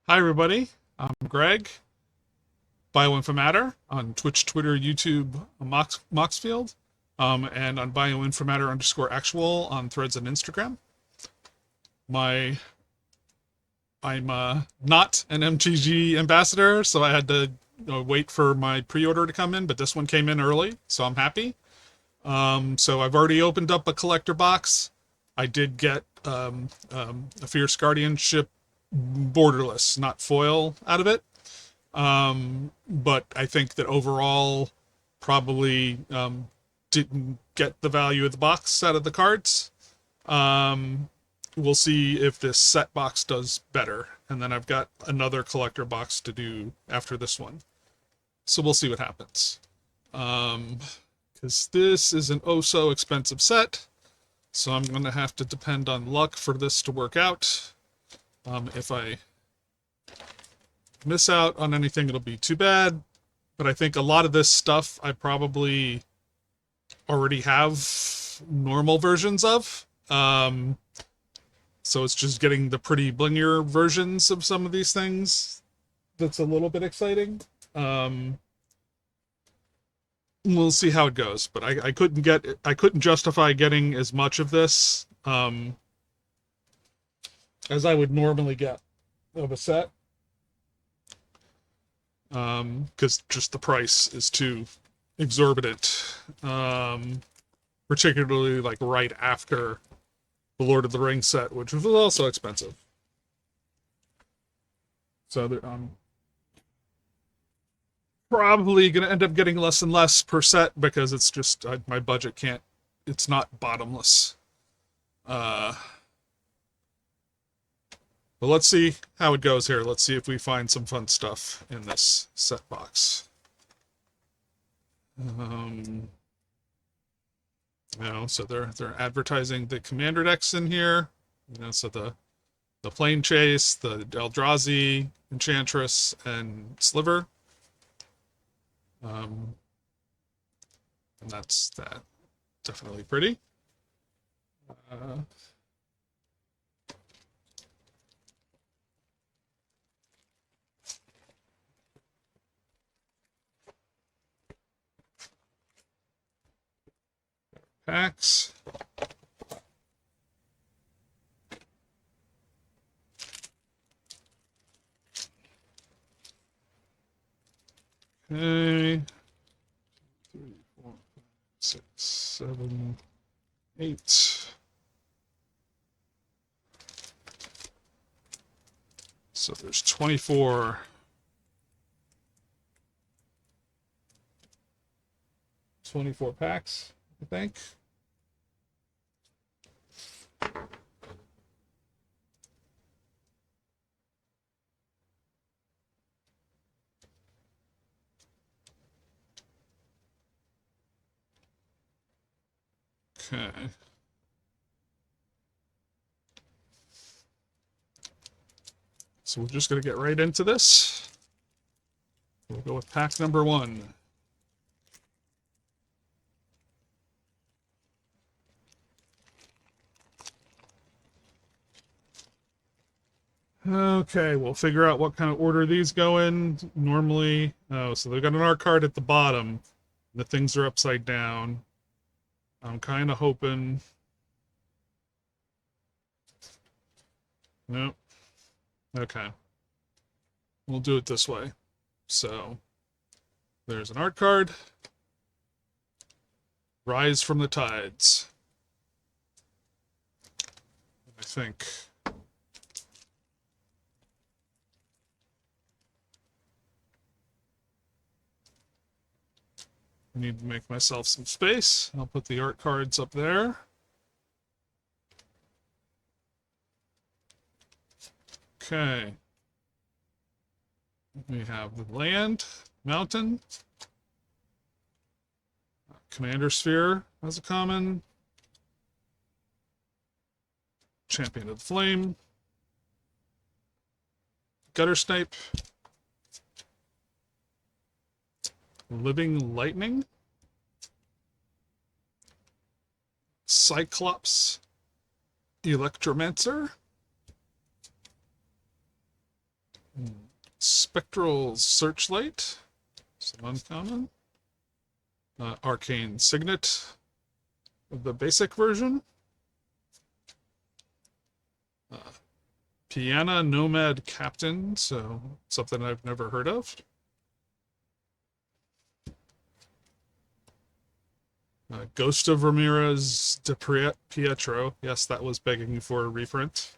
Hi, everybody. I'm Greg, Bioinformatter on Twitch, Twitter, YouTube, Moxfield, and on bioinformatter_actual on Threads and Instagram. I'm not an MTG ambassador, so I had to wait for my pre-order to come in, but this one came in early, so I'm happy. So I've already opened up a collector box. I did get a Fierce Guardianship borderless, not foil, out of it. But I think that overall, probably didn't get the value of the box out of the cards. Um, we'll see if this set box does better. And then I've got another collector box to do after this one. So we'll see what happens. Because this is an oh so expensive set. So I'm going to have to depend on luck for this to work out. If I miss out on anything, it'll be too bad. But I think a lot of this stuff I probably already have normal versions of. So it's just getting the pretty blingier versions of some of these things that's a little bit exciting. We'll see how it goes. But I couldn't justify getting as much of this as I would normally get of a set. Because just the price is too exorbitant. Particularly like right after the Lord of the Rings set, which was also expensive. So I'm probably going to end up getting less and less per set because it's just my budget can't. It's not bottomless. But let's see how it goes here. Let's see if we find some fun stuff in this set box. So they're advertising the commander decks in here. So the Plane Chase, the Eldrazi, Enchantress, and Sliver. And that's that. Definitely pretty. Packs. Okay. 3, 4, 5, 6, 7, 8. So there's 24. 24 packs, I think. Okay. So we're just going to get right into this. We'll go with pack number 1. Okay, we'll figure out what kind of order these go in. Normally, so they've got an art card at the bottom. The things are upside down. I'm kind of hoping. Nope. Okay. We'll do it this way. So there's an art card. Rise from the Tides. I think. I need to make myself some space. I'll put the art cards up there. Okay. We have the land, mountain, commander sphere as a common, champion of the flame, gutter snipe, living lightning, cyclops, electromancer, Spectral Searchlight, some uncommon. Arcane Signet, the basic version. Piana Nomad Captain, so something I've never heard of. Ghost of Ramirez de Pietro. Yes, that was begging for a reprint.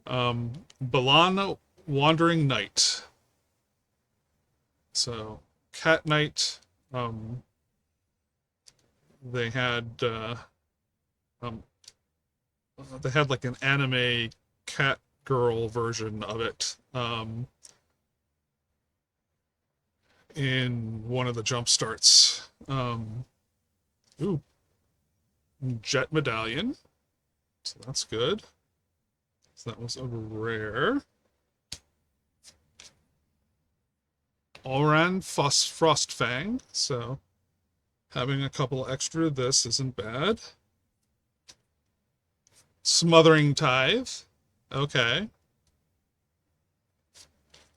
Balan Wandering Knight. So, Cat Knight. They had um, they had like an anime cat girl version of it in one of the jump starts. Ooh, Jet Medallion. So that's good. So that was a rare. Oran Frostfang. So having a couple extra of this isn't bad. Smothering Tithe. Okay.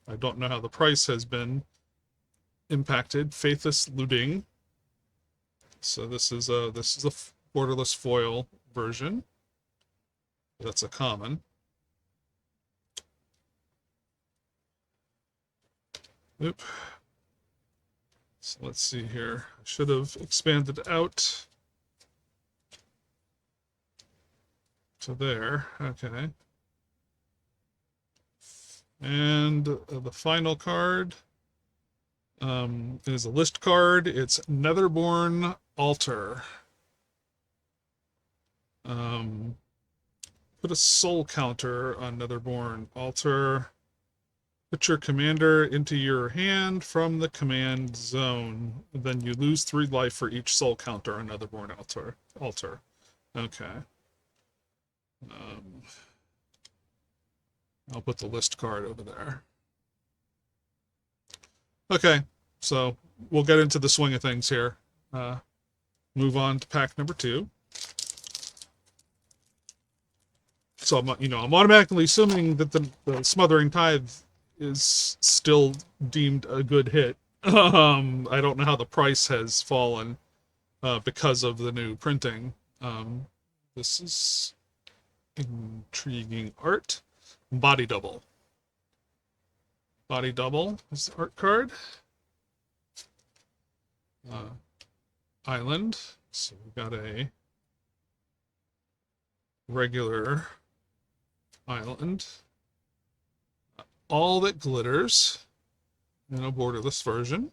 I don't know how the price has been impacted. Faithless Looting. So this is a borderless foil version. That's a common. Oop. So let's see here. I should have expanded out to there. Okay. And the final card is a list card. It's Netherborn Altar. Put a soul counter on Netherborn Altar. Put your commander into your hand from the command zone. Then you lose 3 life for each soul counter on Netherborn Altar. Okay. I'll put the list card over there. Okay, so we'll get into the swing of things here. Move on to pack number 2. So I'm automatically assuming that the Smothering Tithe is still deemed a good hit. I don't know how the price has fallen because of the new printing. This is intriguing art. Body Double. Body Double is the art card. Island. So we've got a regular island. All That Glitters in a borderless version.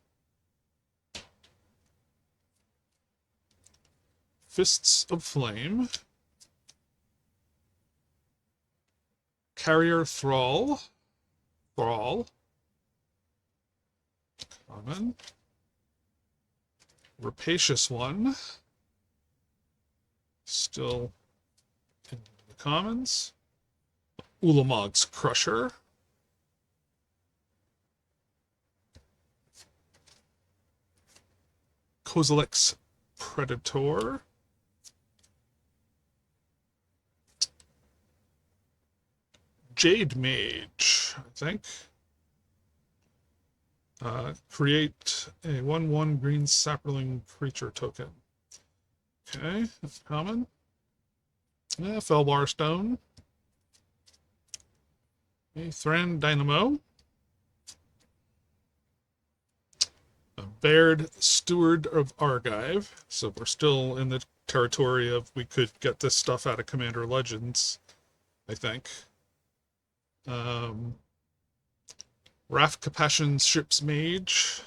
Fists of Flame. Carrier Thrall. Common. Rapacious One. Still in the commons. Ulamog's Crusher. Kozilek's Predator. Jade Mage, I think. Create a 1/1 green sapling creature token. Okay, that's common. Felbar Stone. A Thran Dynamo. A Baird Steward of Argive. So we're still in the territory of we could get this stuff out of Commander Legends, I think. Wrath Capassion's Ship's Mage.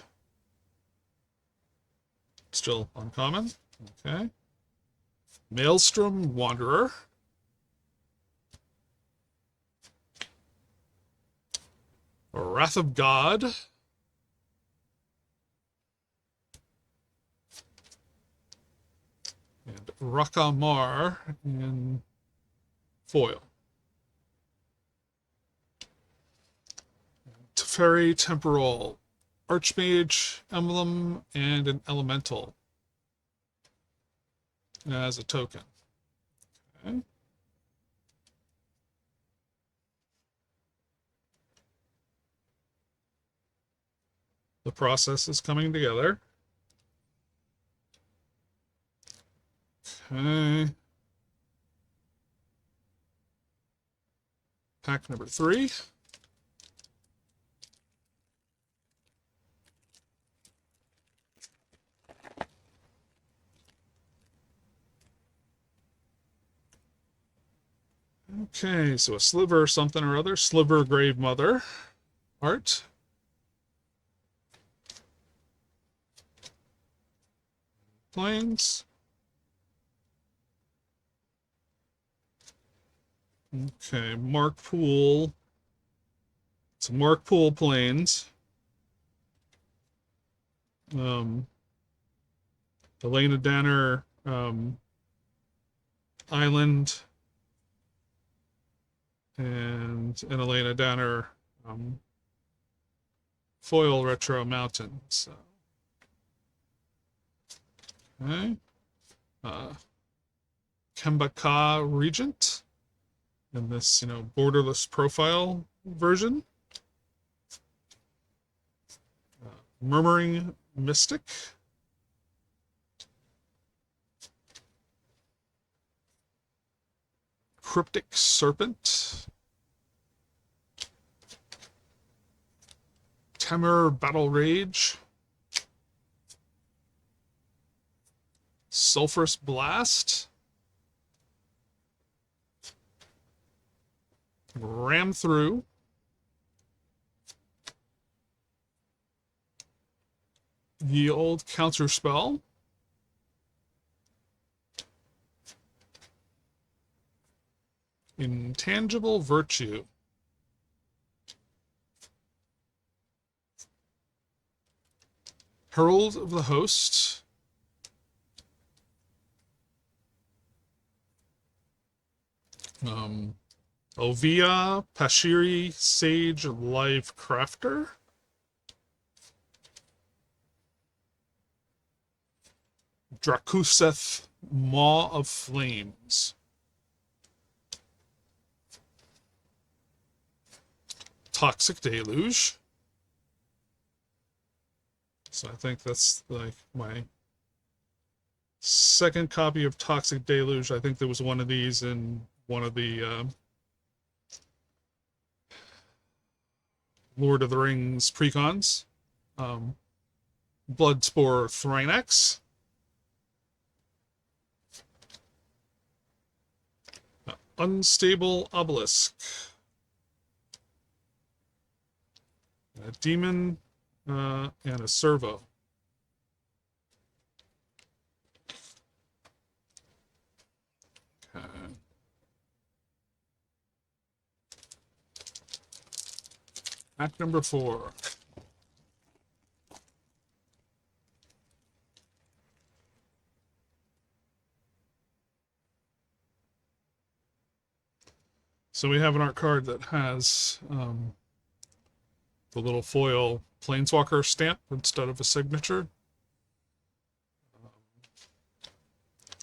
Still uncommon. Okay. Maelstrom Wanderer. Wrath of God. And Rakamar in foil. Teferi Temporal Archmage Emblem and an Elemental as a token. Okay. The process is coming together. Okay. Pack number 3. Okay, so a sliver something or other. Sliver Grave Mother art. Planes. Okay, Mark Pool. It's Mark Pool Planes. Elena Danner Island and an Elena Danner foil retro mountain. So, okay. Kembaka Regent in this, borderless profile version. Murmuring Mystic. Cryptic Serpent. Temur Battle Rage. Sulphurous Blast. Ram Through. The Old Counterspell. Intangible Virtue. Herald of the Host. Ovia Pashiri Sage Live Crafter. Drakuseth Maw of Flames. Toxic Deluge. So I think that's like my second copy of Toxic Deluge. I think there was one of these in one of the Lord of the Rings precons. Bloodspore Thrynax. Unstable Obelisk. A Demon and a Servo. Okay. Pack number 4. So we have an art card that has the little foil Planeswalker stamp instead of a signature.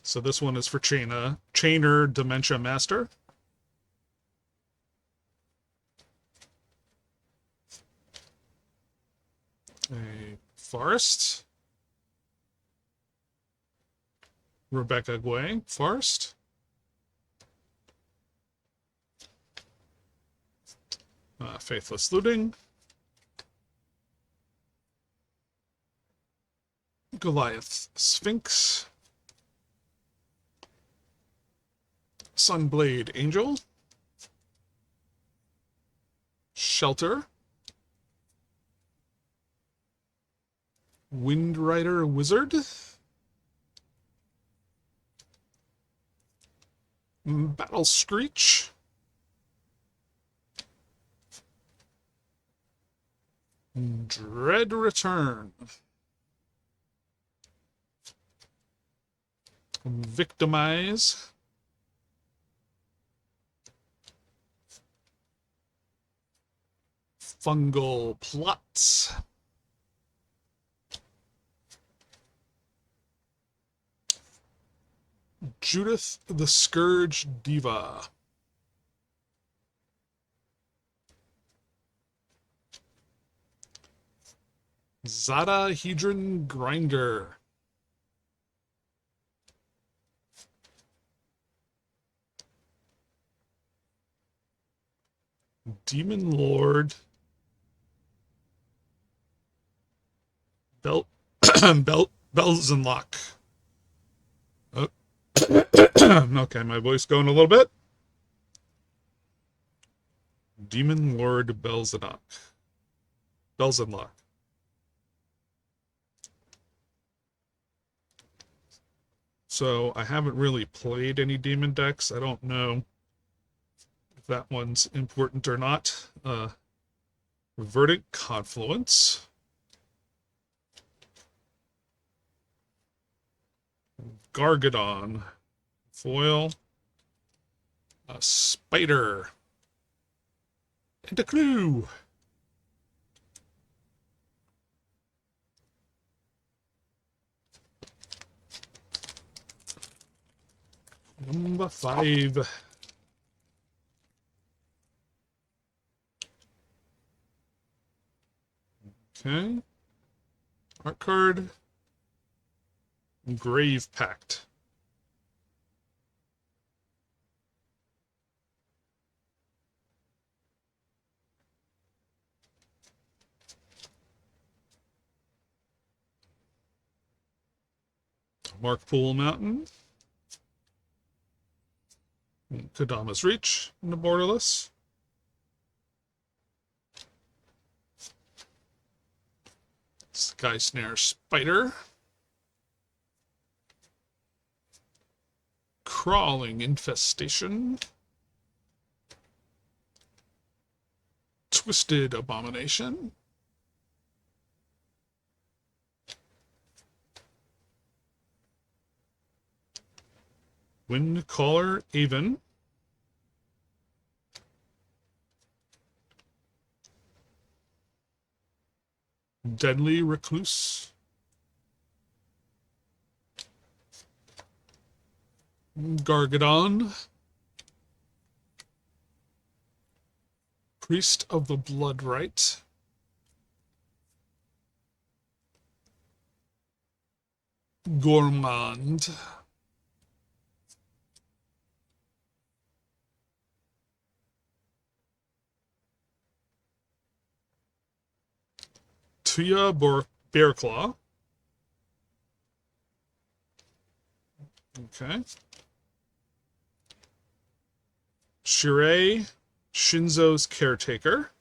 So this one is for Chainer Dementia Master. A Forest. Rebecca Guay, Forest. Faithless Looting. Goliath Sphinx. Sunblade Angel. Shelter. Windrider Wizard. Battle Screech. Dread Return. Victimize. Fungal Plots. Judith the Scourge Diva. Zadahedron Grinder. Demon Lord. Belzenlock. Oh. Okay, my voice going a little bit. Demon Lord Belzenlock. So I haven't really played any demon decks. I don't know if that one's important or not. Verdant Confluence. Gargadon. Foil. A Spider. And a Clue. Number 5. Okay. Art card. Grave Pact. Markpool Mountain. Kodama's Reach in the Borderless. Sky Snare Spider. Crawling Infestation. Twisted Abomination. Windcaller Avon. Deadly Recluse. Gargadon. Priest of the Blood Rite. Gourmand. Tuya Bearclaw. Okay. Shirei, Shinzo's Caretaker.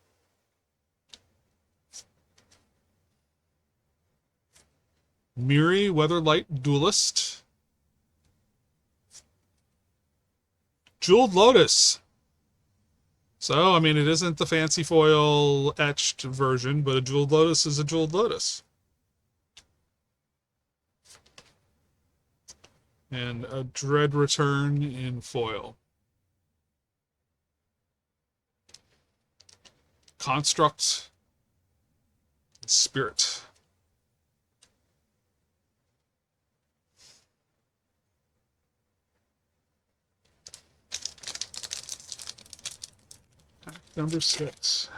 Miri, Weatherlight Duelist. Jeweled Lotus. So, I mean, it isn't the fancy foil etched version, but a Jeweled Lotus is a Jeweled Lotus. And a Dread Return in foil. Construct. Spirit. Number 6.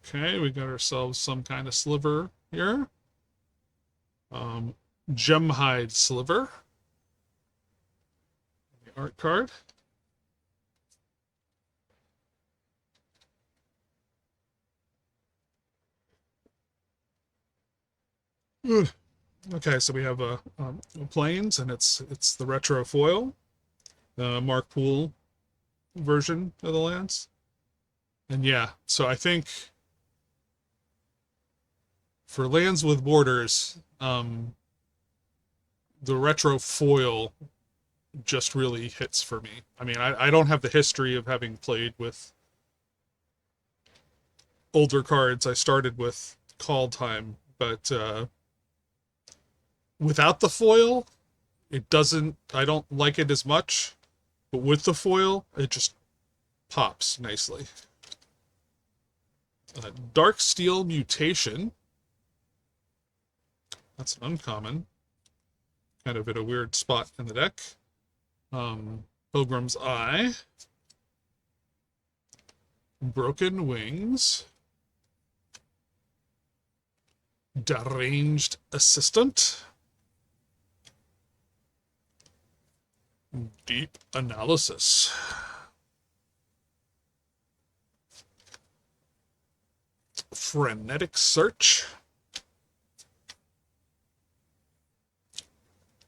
Okay, we got ourselves some kind of sliver here. Gemhide Sliver. The art card. Okay, so we have planes, and it's the retro foil, the Markpool version of the lands, and yeah. So I think for lands with borders, the retro foil just really hits for me. I mean, I don't have the history of having played with older cards. I started with Call Time, but without the foil, I don't like it as much, but with the foil, it just pops nicely. Dark Steel Mutation. That's an uncommon. kind of at a weird spot in the deck. Pilgrim's Eye, Broken Wings, Deranged Assistant, Deep Analysis, Frenetic Search,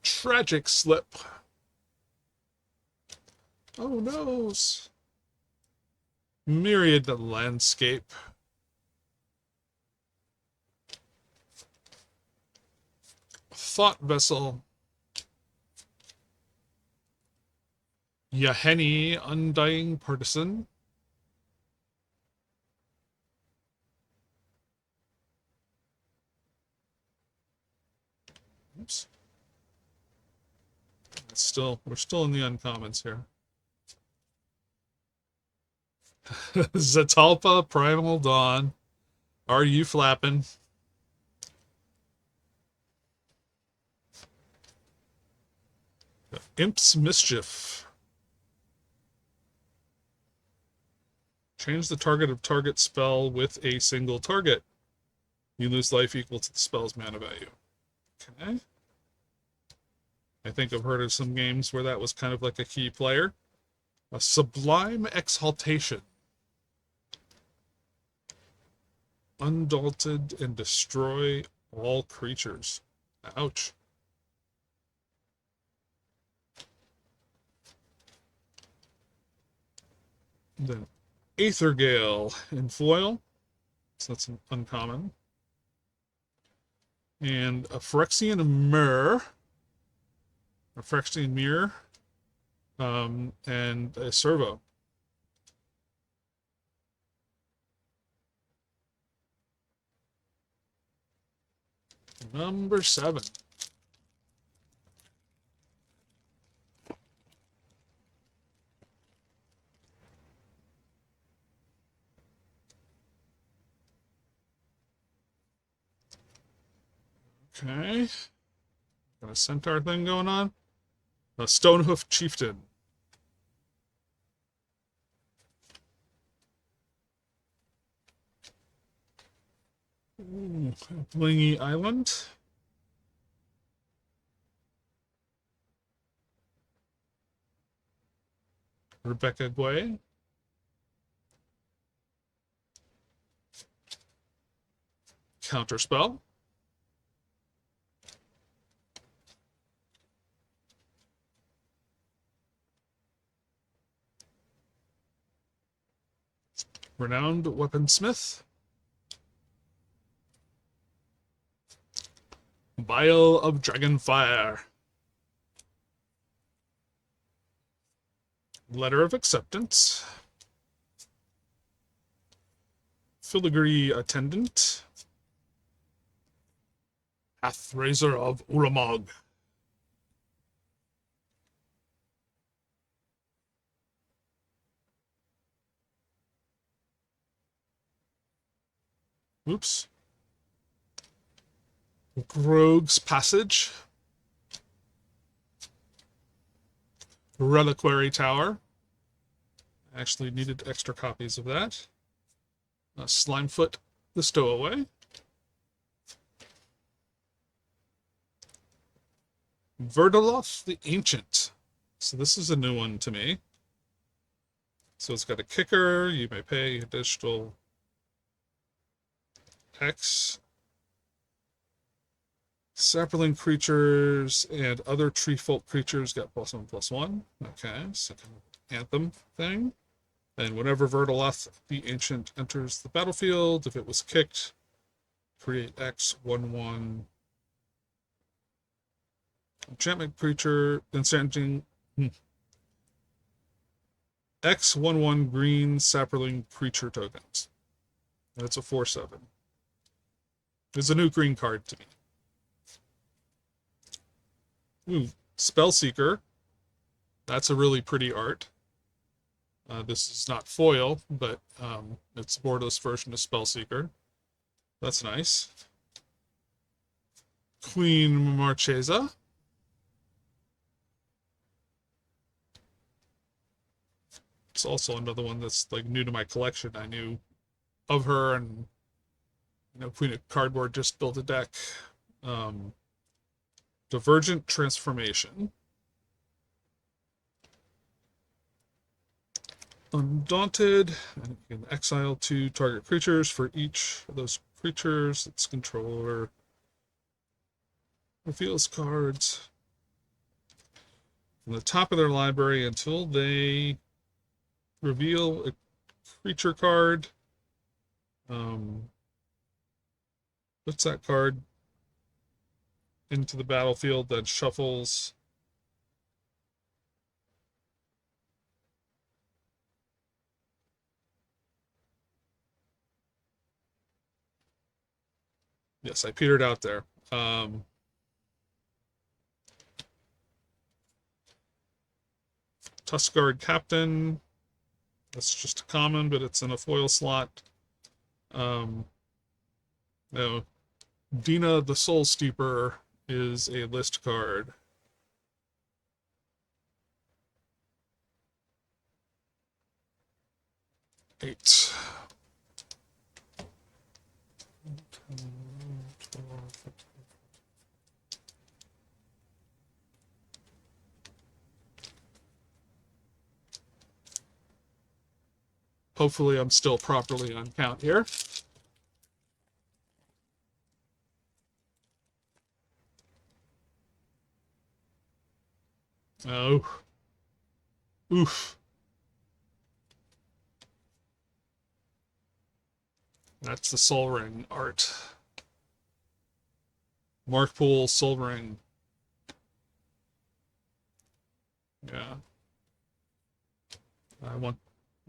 Tragic Slip. Oh noes. Myriad Landscape. Thought Vessel. Yaheni Undying Partisan. Oops. We're still in the uncommons here. Zatalpa Primal Dawn. Are you flapping? Imp's Mischief. Change the target of target spell with a single target. You lose life equal to the spell's mana value. Okay. I think I've heard of some games where that was kind of like a key player. A Sublime Exaltation. Undaunted and destroy all creatures. Ouch. Then Aethergale in foil. So that's an uncommon. And a Phyrexian Mirror. A Phyrexian Mirror. And a Servo. Number 7. Okay. Got a centaur thing going on. A Stonehoof Chieftain. Ooh, Blingy Island. Rebecca Guay. Counterspell. Renowned Weaponsmith. Vial of Dragonfire. Letter of Acceptance. Filigree Attendant. Pathrazer of Ulamog. Oops. Rogue's Passage. Reliquary Tower. I actually needed extra copies of that. Slimefoot the Stowaway. Verdaloth the Ancient. So this is a new one to me. So it's got a kicker. You may pay additional X. Sapperling creatures and other tree folk creatures get +1/+1. Okay, second anthem thing. And whenever Verdaloth the Ancient enters the battlefield, if it was kicked, create X/1/1 enchantment creature, enchanting X/1/1 green Sapperling creature tokens. That's a 4/7. It's a new green card to me. Ooh, Spellseeker. That's a really pretty art. This is not foil, but it's a borderless version of Spellseeker. That's nice. Queen Marchesa. is also another one that's like new to my collection. I knew of her, and Queen of Cardboard just built a deck. Um, Divergent Transformation. Undaunted, and you can exile 2 target creatures. For each of those creatures, its controller reveals cards from the top of their library until they reveal a creature card. Puts that card into the battlefield, then shuffles. Yes, I petered out there. Tuskguard Captain. That's just a common, but it's in a foil slot. No, Dina the Soul Steeper is a list card. Eight. Hopefully I'm still properly on count here. Oh. Oof. That's the Soul Ring art. Mark Poole Soul Ring. Yeah.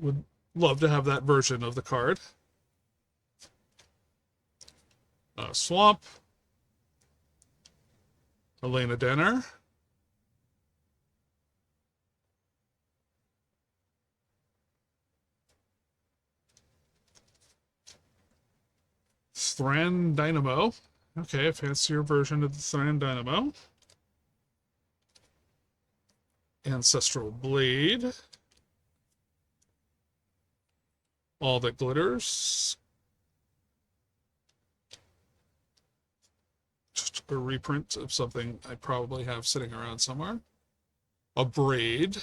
Would love to have that version of the card. Swamp. Elena Denner. Thran Dynamo. Okay, a fancier version of the Thran Dynamo. Ancestral Blade. All That Glitters. Just a reprint of something I probably have sitting around somewhere. A Braid.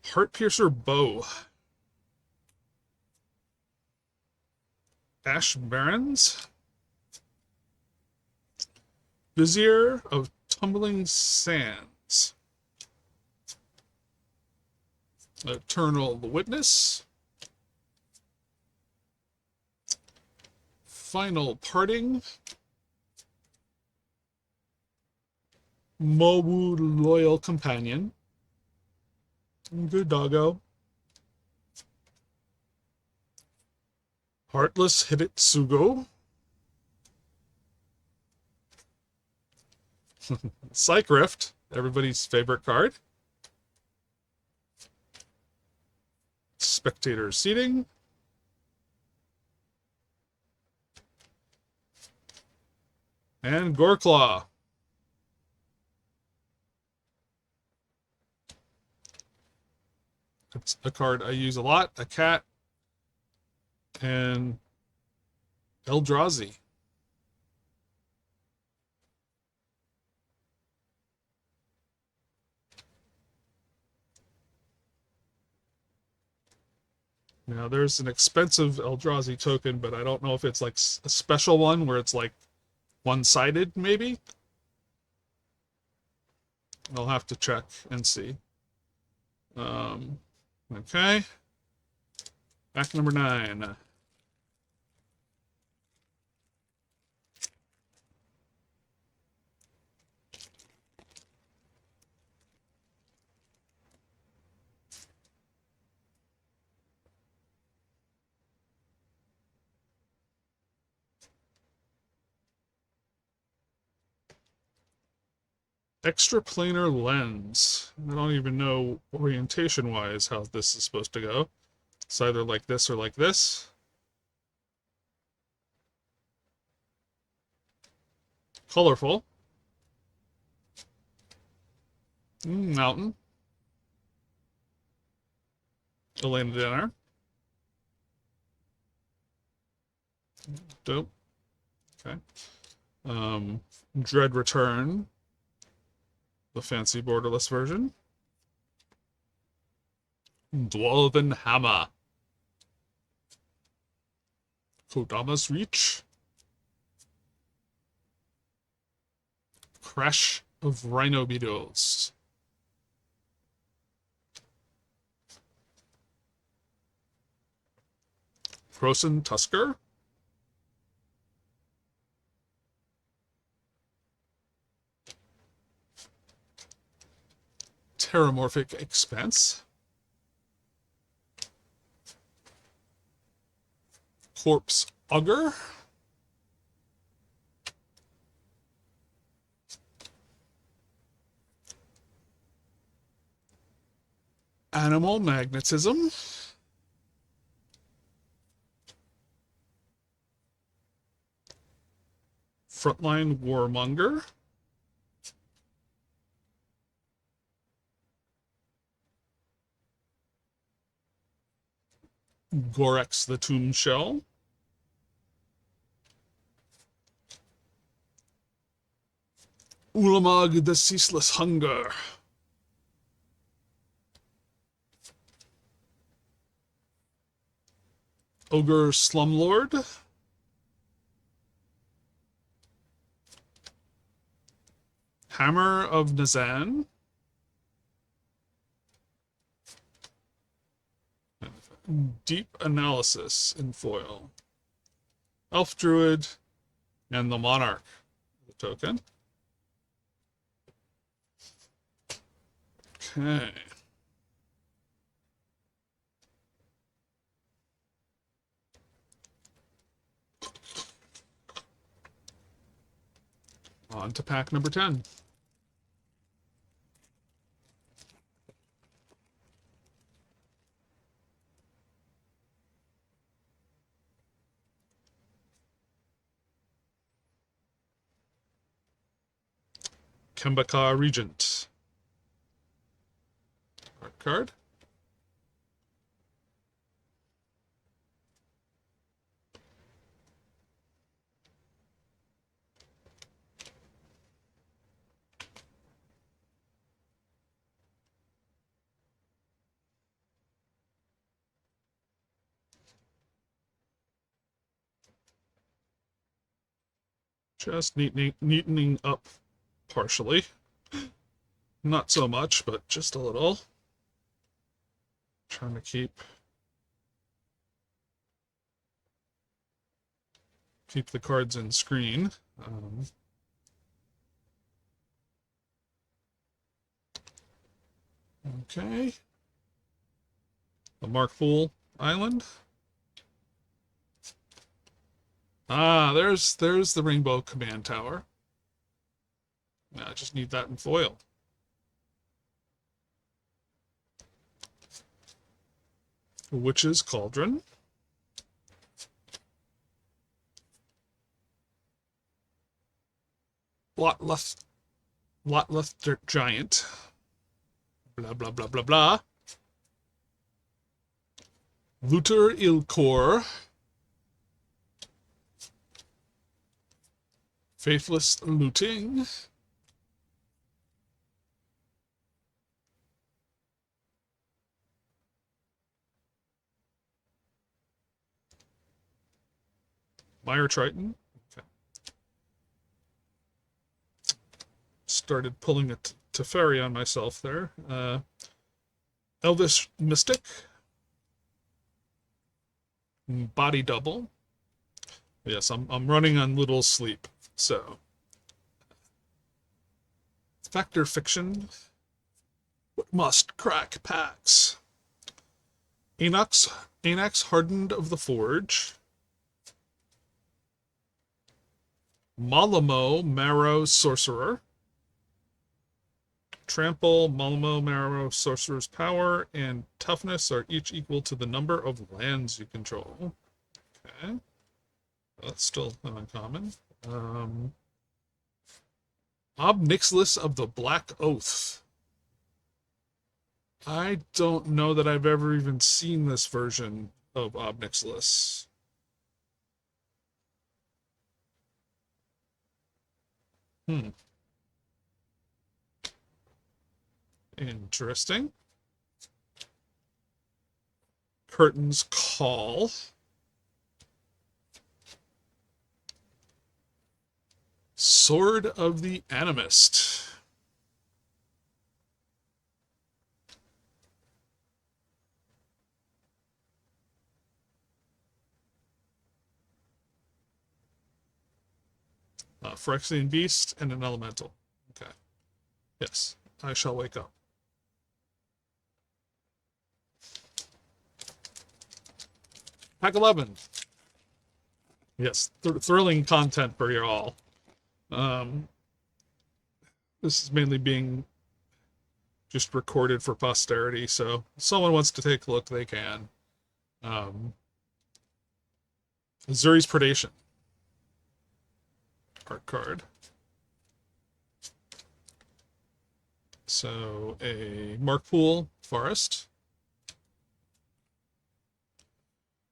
Heartpiercer Bow. Ash Barrens. Vizier of Tumbling Sands. Eternal Witness. Final Parting. Mowu Loyal Companion. Good doggo. Heartless Hibitsugo. Psych Rift, everybody's favorite card. Spectator Seating. And Goreclaw. It's a card I use a lot. A cat. And Eldrazi. Now there's an expensive Eldrazi token, but I don't know if it's like a special one where it's like one-sided, maybe? I'll have to check and see. Okay. Back number 9. Extraplanar Lens. I don't even know orientation-wise how this is supposed to go. It's either like this or like this. Colorful. Mountain. Elena Dinner. Dope. Okay. Dread Return. The fancy borderless version. Dwarven Hammer. Kodama's Reach. Crash of Rhino Beetles. Frozen Tusker. Terramorphic Expanse. Corpse Augur. Animal Magnetism. Frontline Warmonger. Gorex the Tomb Shell. Ulamog the Ceaseless Hunger. Ogre Slumlord. Hammer of Nazan. Deep Analysis in foil. Elf Druid and the Monarch, the token. Okay. On to pack number 10. Kembaka Regent. Art card. Just neatening up partially. Not so much, but just a little. Trying to keep the cards in screen. Okay. The Markpool Island. Ah, there's the Rainbow Command Tower. Yeah, I just need that in foil. Witch's Cauldron. Lotleth Giant. Blah, blah, blah, blah, blah. Looter Ilkor. Faithless Looting. Mire Triton. Okay. Started pulling a Teferi on myself there. Elvish Mystic. Body Double. Yes, I'm running on little sleep, so. Factor Fiction. Must crack packs. Anax Hardened of the Forge. Malamo Marrow Sorcerer. Trample, Malmo, Marrow, Sorcerer's Power, and Toughness are each equal to the number of lands you control. Okay. That's still an uncommon. Ob Nixilis of the Black Oath. I don't know that I've ever even seen this version of Ob Nixilis. Interesting. Curtain's Call. Sword of the Animist. Phyrexian Beast and an Elemental. Okay. Yes, I shall wake up. Pack 11. Yes, thrilling content for you all. This is mainly being just recorded for posterity, so if someone wants to take a look, they can. Zuri's Predation. Art card. So a Markpool Forest.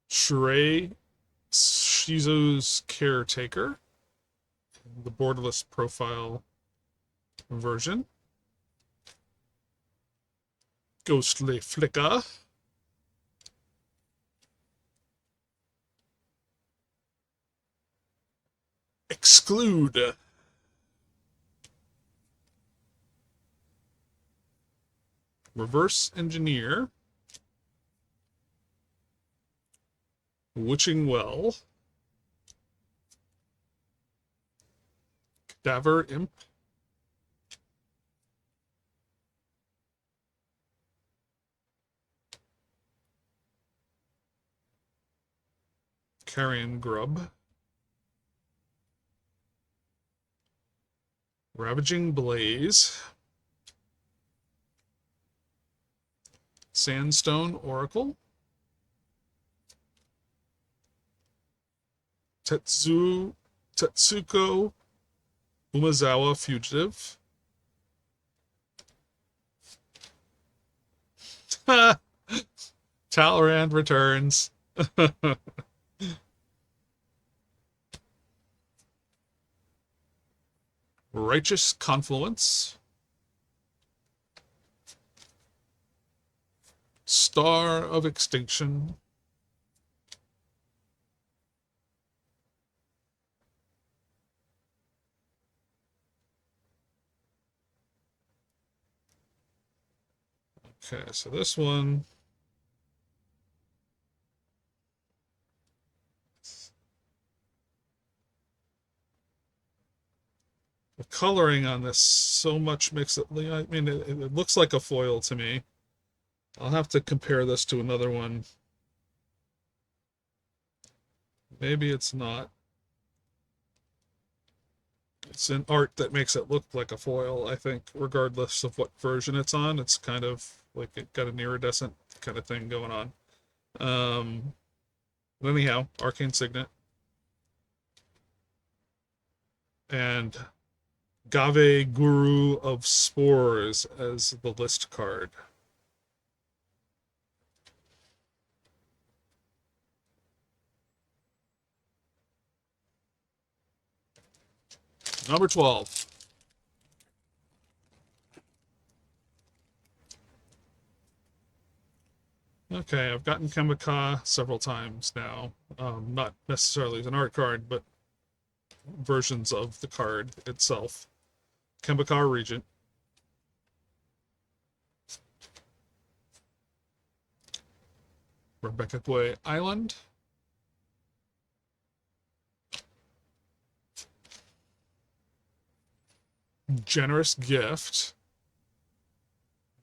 Shrey Shizu's Caretaker. The borderless profile version. Ghostly Flicker. Exclude. Reverse Engineer. Witching Well. Cadaver Imp. Carrion Grub. Ravaging Blaze. Sandstone Oracle. Tetsuko Umezawa Fugitive. Talrand returns. Righteous Confluence. Star of Extinction. Okay, so this one. The coloring on this so much makes it, I mean, it looks like a foil to me. I'll have to compare this to another one. Maybe it's not. It's an art that makes it look like a foil, I think, regardless of what version it's on. It's kind of like it got an iridescent kind of thing going on. But anyhow, Arcane Signet. And Gave Guru of Spores as the list card. Number 12. Okay, I've gotten Kemika several times now. Not necessarily as an art card, but versions of the card itself. Kemika Regent. Rebecca Quay Island. Generous Gift.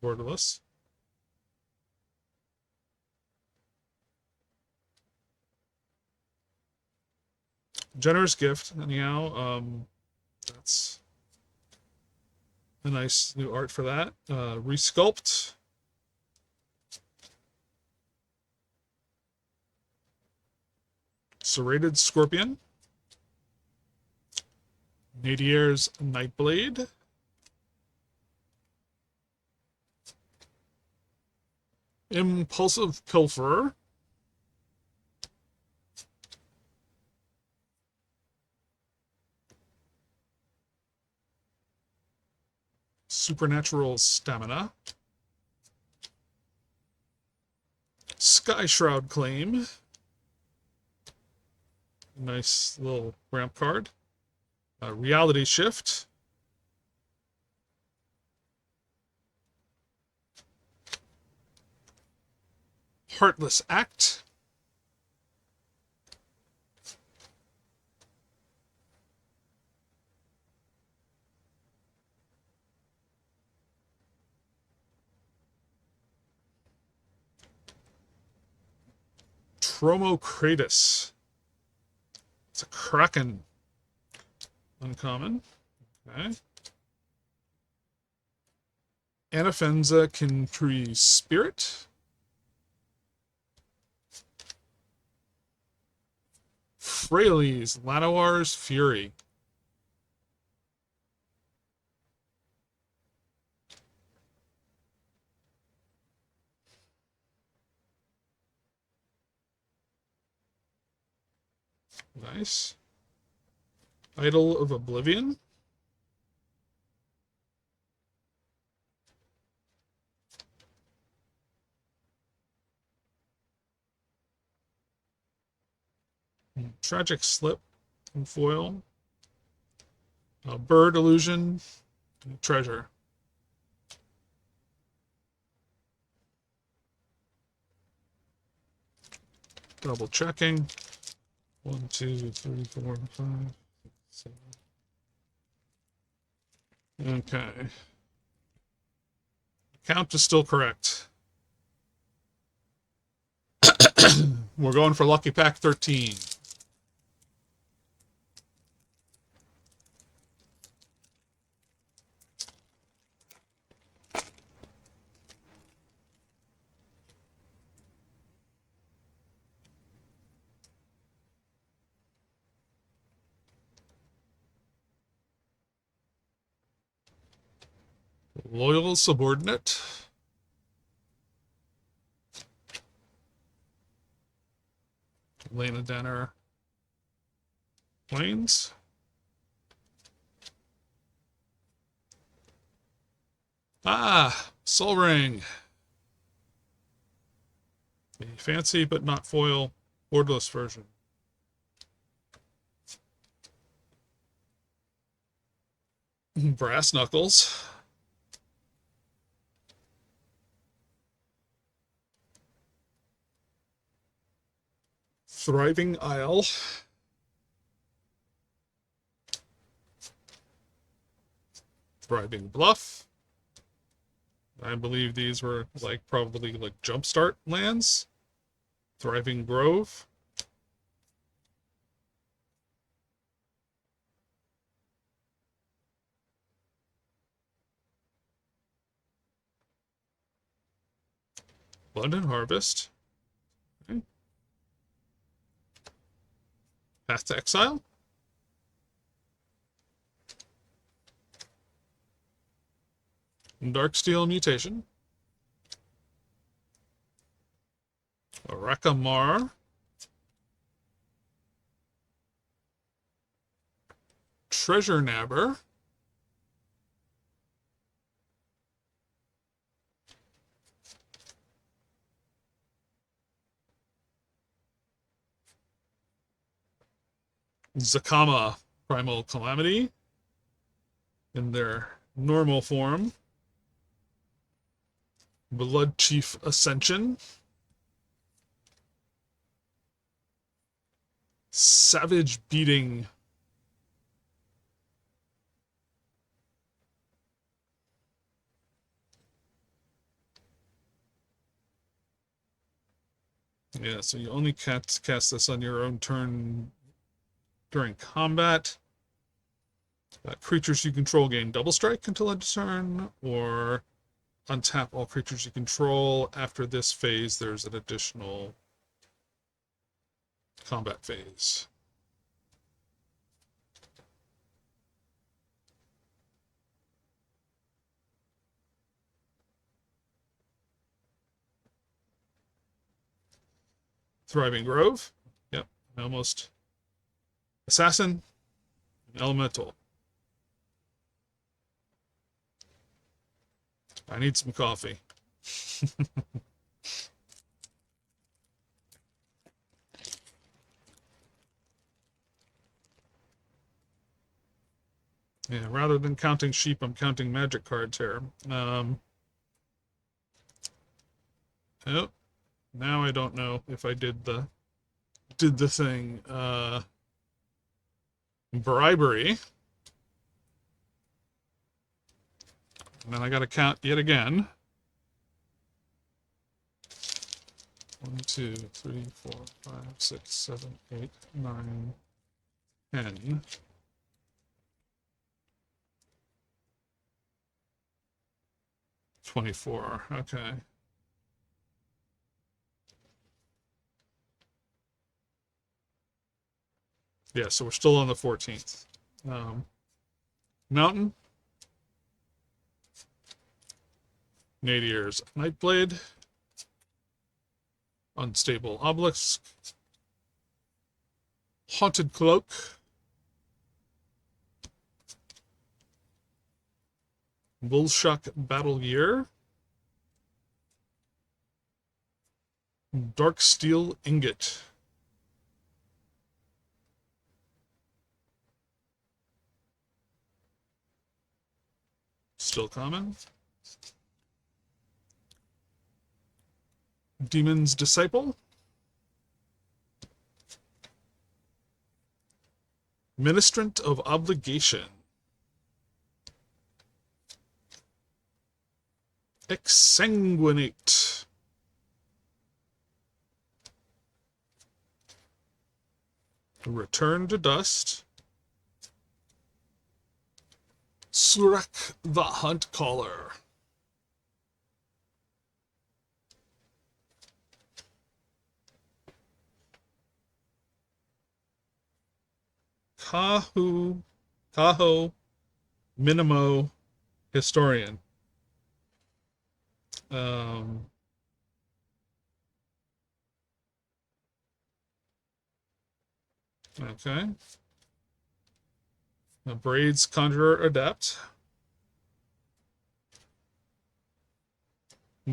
Borderless. Generous Gift, anyhow. That's a nice new art for that. Resculpt. Serrated Scorpion. Nadier's Nightblade. Impulsive Pilferer. Supernatural Stamina. Sky Shroud Claim. Nice little ramp card. Reality Shift. Heartless Act. Tromokratus. It's a Kraken. Uncommon. Okay. Anafenza Kintri Spirit. Fraley's Lanoir's Fury. Nice. Idol of Oblivion. Tragic Slip and foil. Bird Illusion. Treasure. Double checking. 1, 2, 3, 4, 5, 6, 7. Okay. Count is still correct. We're going for Lucky Pack 13. Loyal Subordinate. Lena Denner. Plains. Soul Ring. A fancy but not foil borderless version. Brass Knuckles. Thriving Isle. Thriving Bluff. I believe these were probably jumpstart lands. Thriving Grove. London Harvest. Okay. Path to Exile. Darksteel Mutation. Rakamar. Treasure Nabber. Zakama Primal Calamity in their normal form. Blood Chief Ascension. Savage Beating. Yeah, so you only cast this on your own turn during combat. Creatures you control gain double strike until end of turn, or untap all creatures you control. After this phase, there's an additional combat phase. Thriving Grove. Yep, almost. Assassin. Elemental. I need some coffee. Yeah, rather than counting sheep, I'm counting magic cards here. Oh, now I don't know if I did the thing. Bribery. And then I gotta count yet again. 1, 2, 3, 4, 5, 6, 7, 8, 9, 10. 24. Okay. Yeah, so we're still on the 14th. Mountain. Nadier's Nightblade. Unstable Obelisk. Haunted Cloak. Bullshock Battle Year. Dark Steel Ingot. Still common. Demon's Disciple. Ministrant of Obligation. Exsanguinate. Return to Dust. Surak the Hunt Caller. Kaho Minimo Historian. Okay. Braids Conjurer Adept.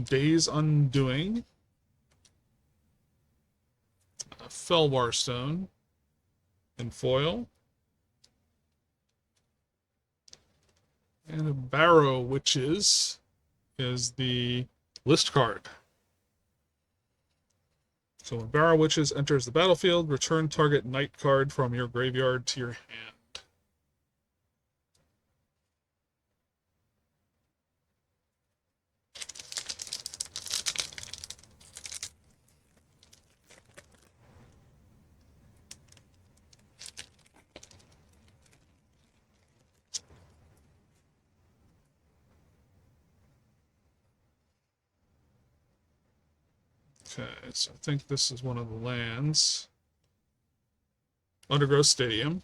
Days Undoing. Felwar Stone. In foil. And a Barrow Witches is the list card. So when Barrow Witches enters the battlefield, return target night card from your graveyard to your hand. Okay, so I think this is one of the lands. Undergrowth Stadium.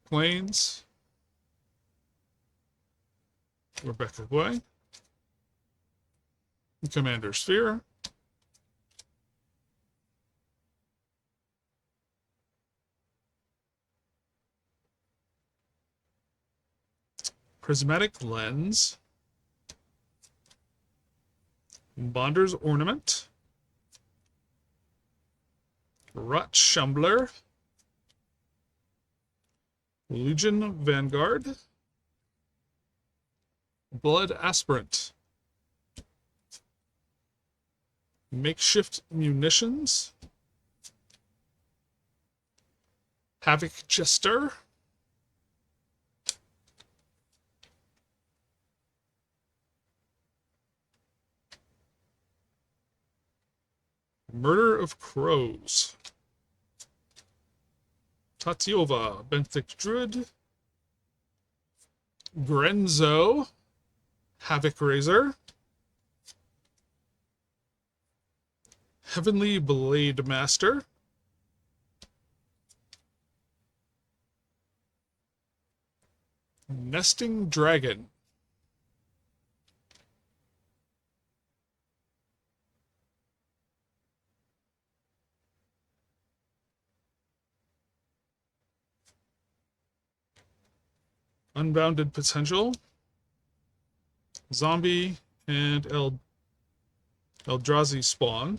Plains. Rebecca Way. Commander Sphere. Prismatic Lens. Bonder's Ornament. Rot Shumbler. Legion Vanguard. Blood Aspirant. Makeshift Munitions. Havoc Jester. Murder of Crows. Tatiova, Benthic Druid. Grenzo, Havoc Razor. Heavenly Blade Master. Nesting Dragon. Unbounded Potential. Zombie and Eldrazi Spawn.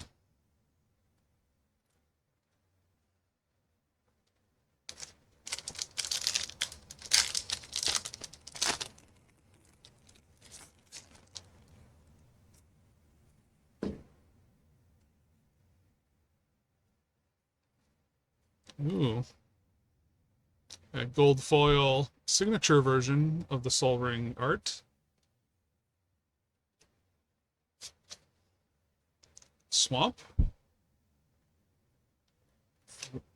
Ooh. A gold foil signature version of the Sol Ring art. Swamp.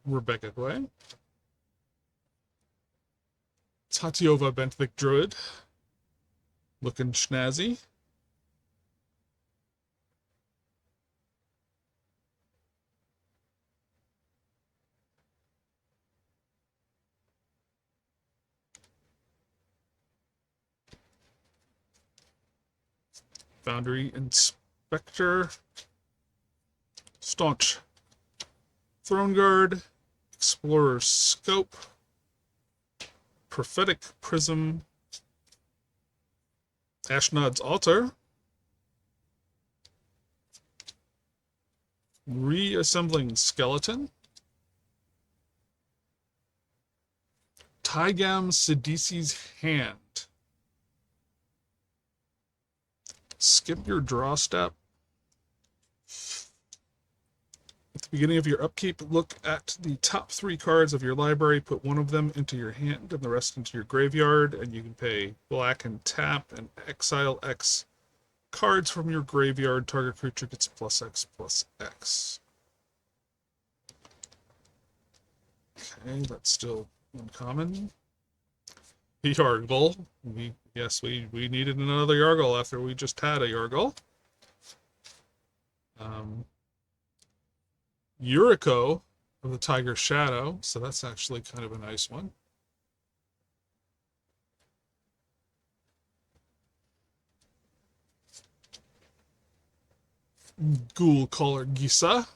Rebecca Clay. Tatiova Benthic Druid. Looking snazzy. Boundary Inspector. Staunch Throne Guard. Explorer's Scope. Prophetic Prism. Ashnod's Altar. Reassembling Skeleton. Tygam Sidisi's Hand. Skip your draw step. At the beginning of your upkeep, look at the top 3 cards of your library, put one of them into your hand and the rest into your graveyard, and you can pay black and tap and exile X cards from your graveyard. Target creature gets +X/+X. Okay, that's still uncommon. Yargle. We needed another Yargle after we just had a Yargle. Yuriko of the Tiger Shadow, so that's actually kind of a nice one. Ghoul Caller Gisa.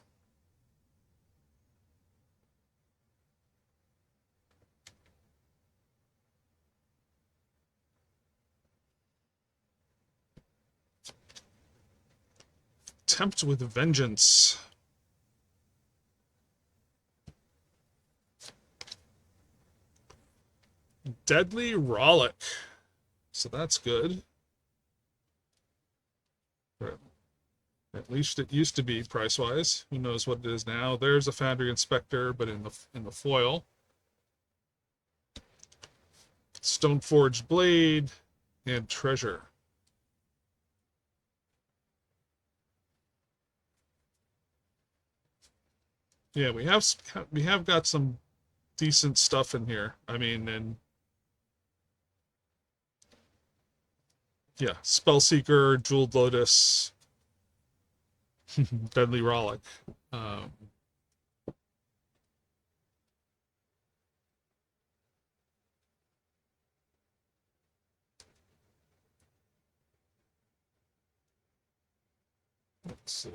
Tempt with Vengeance. Deadly Rollick. So that's good. Or at least it used to be price-wise. Who knows what it is now? There's a Foundry Inspector, but in the foil. Stoneforged Blade and Treasure. Yeah, we have got some decent stuff in here. I mean, and yeah, Spellseeker, Jeweled Lotus, Deadly Rollick. Let's see.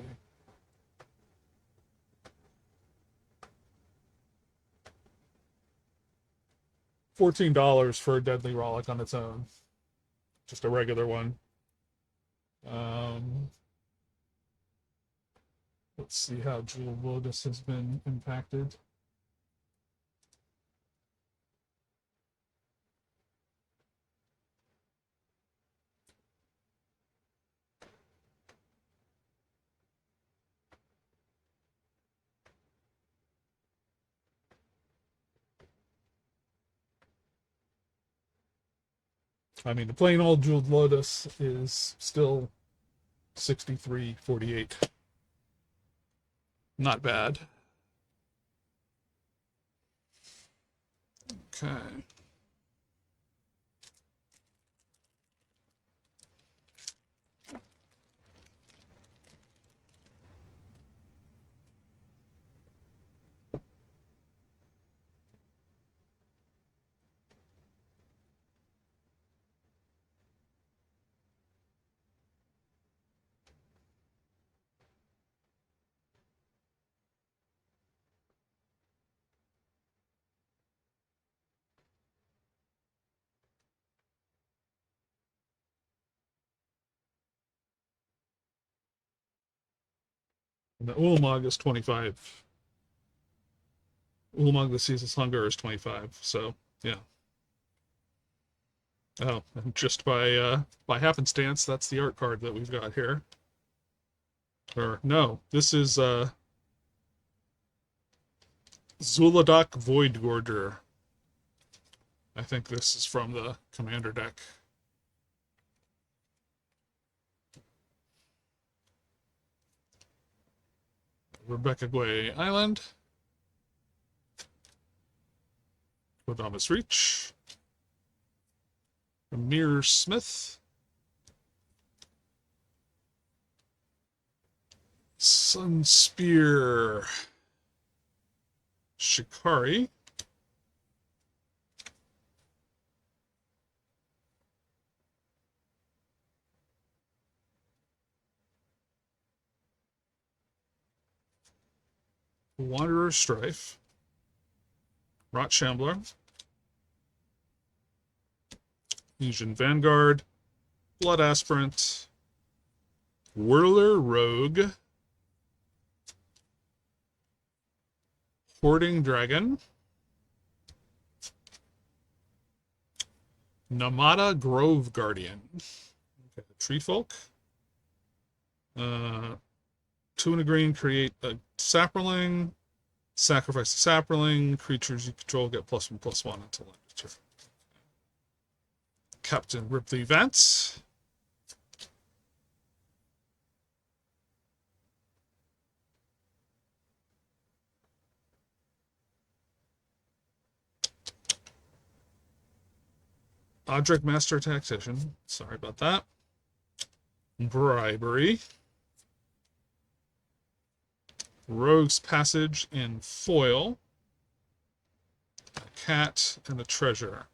$14 for a Deadly Rollick on its own. Just a regular one. Let's see how Jewel Lotus has been impacted. I mean, the plain old Jeweled Lotus is still 63.48. Not bad. Okay. And the Ulamog is 25. Ulamog the Ceaseless Hunger is 25. So yeah. Oh, and just by happenstance, that's the art card that we've got here. Or no, this is Zuladak Void Gorger. I think this is from the commander deck. Rebecca Guay Island. Kodamas Reach. Amir Smith. Sun Spear. Shikari. Wanderer Strife. Rot Shambler. Legion Vanguard. Blood Aspirant. Whirler Rogue. Hoarding Dragon. Namada Grove Guardian. Okay, Tree Folk. 2 and a green, create a Saproling. Sacrifice a Saproling. Creatures you control get +1/+1 until end of turn. Captain Ripley Vance. Odric Master Tactician. Sorry about that. Bribery. Rogue's Passage in foil. A cat and a treasure.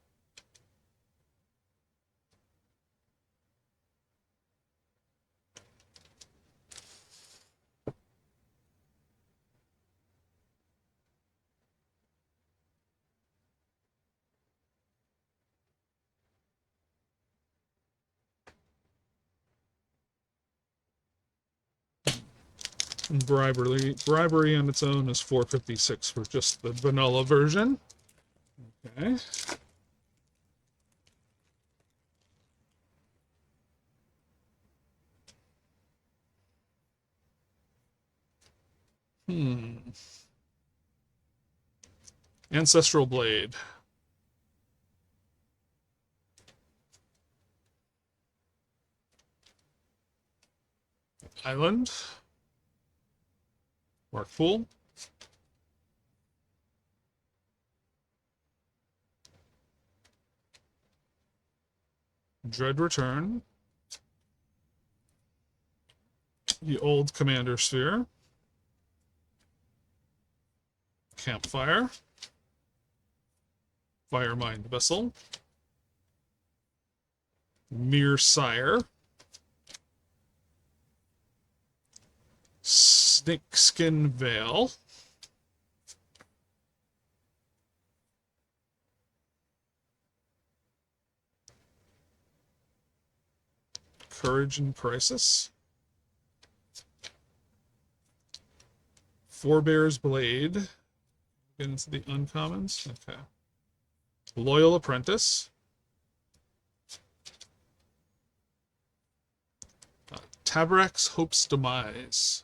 Bribery on its own is 456 for just the vanilla version. Okay. Ancestral Blade. Island. Mark Fool. Dread Return. The Old Commander Sphere. Campfire. Firemind Vessel. Mere Sire. Snakeskin Veil. Courage in Crisis. Forebear's Blade. Get into the uncommons. Okay. Loyal Apprentice. Tabarek's Hope's Demise.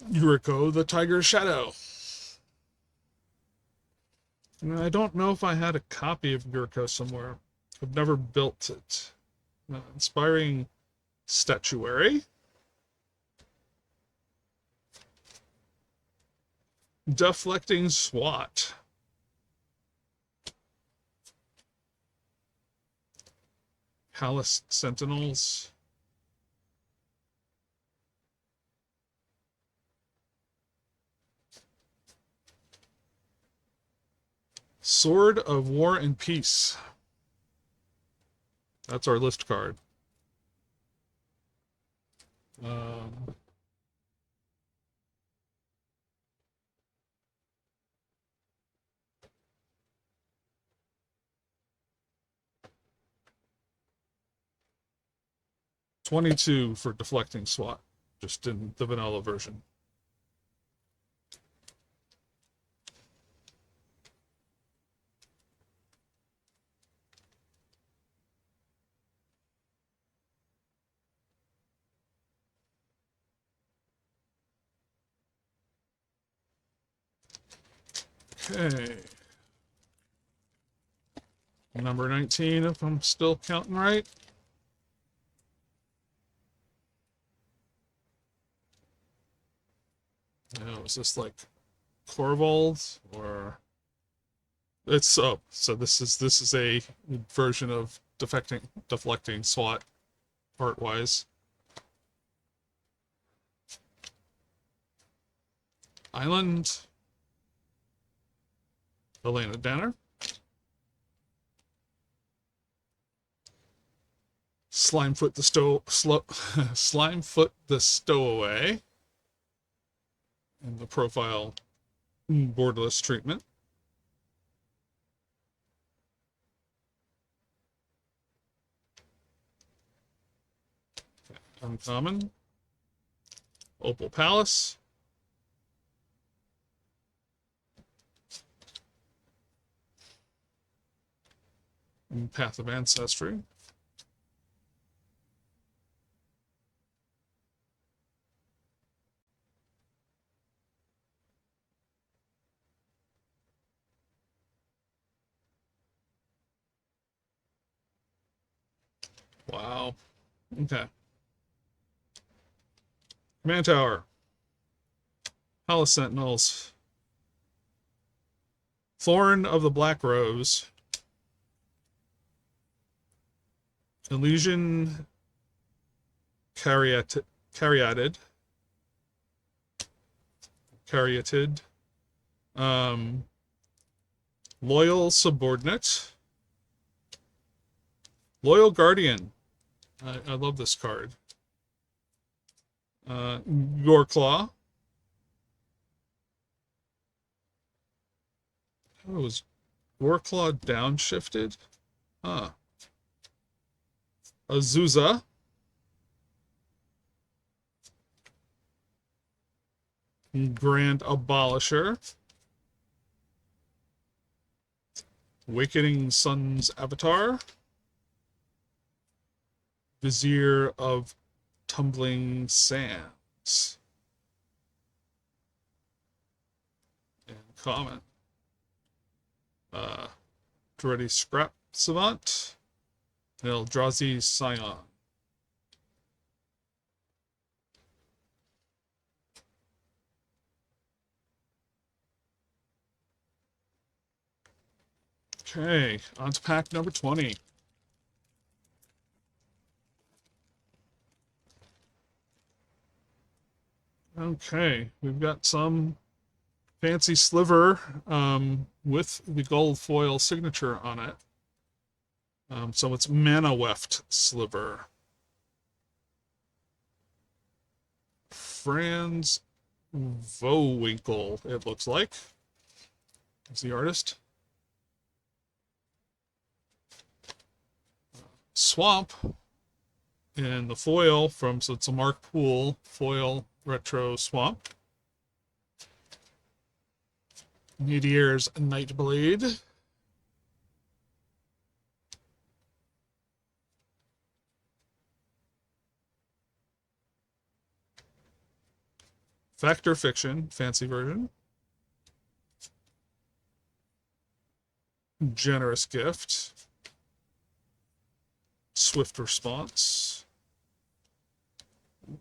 Yuriko the Tiger Shadow. And I don't know if I had a copy of Yuriko somewhere. I've never built it. Inspiring Statuary. Deflecting SWAT. Palace Sentinels. Sword of War and Peace. That's our list card. 22 for deflecting SWAT, just in the vanilla version. Okay. Number 19, if I'm still counting right. Now, is this like Corvold or it's oh, so this is a version of deflecting SWAT part wise. Island. Elena Danner. Slimefoot the Stowaway. And the profile borderless treatment. Uncommon. Opal Palace. And Path of Ancestry. Wow. Okay. Command Tower. Palace Sentinels. Thorn of the Black Rose. Elysian Caryatid. Loyal Subordinate. Loyal Guardian. I love this card. Goreclaw. Oh, was Goreclaw downshifted? Huh. Azusa. Grand Abolisher. Awakening Sun's Avatar. Vizier of Tumbling Sands. And common. Druidi Scrap Savant. Eldrazi Scion. Okay, on to pack number 20. Okay, we've got some fancy sliver with the gold foil signature on it. So it's Mana Weft Sliver. Franz Vowinkle, it looks like. Is the artist. Swamp. And the foil from, so it's a Mark Poole foil retro Swamp. Meteor's Nightblade. Factor Fiction, fancy version. Generous Gift. Swift Response.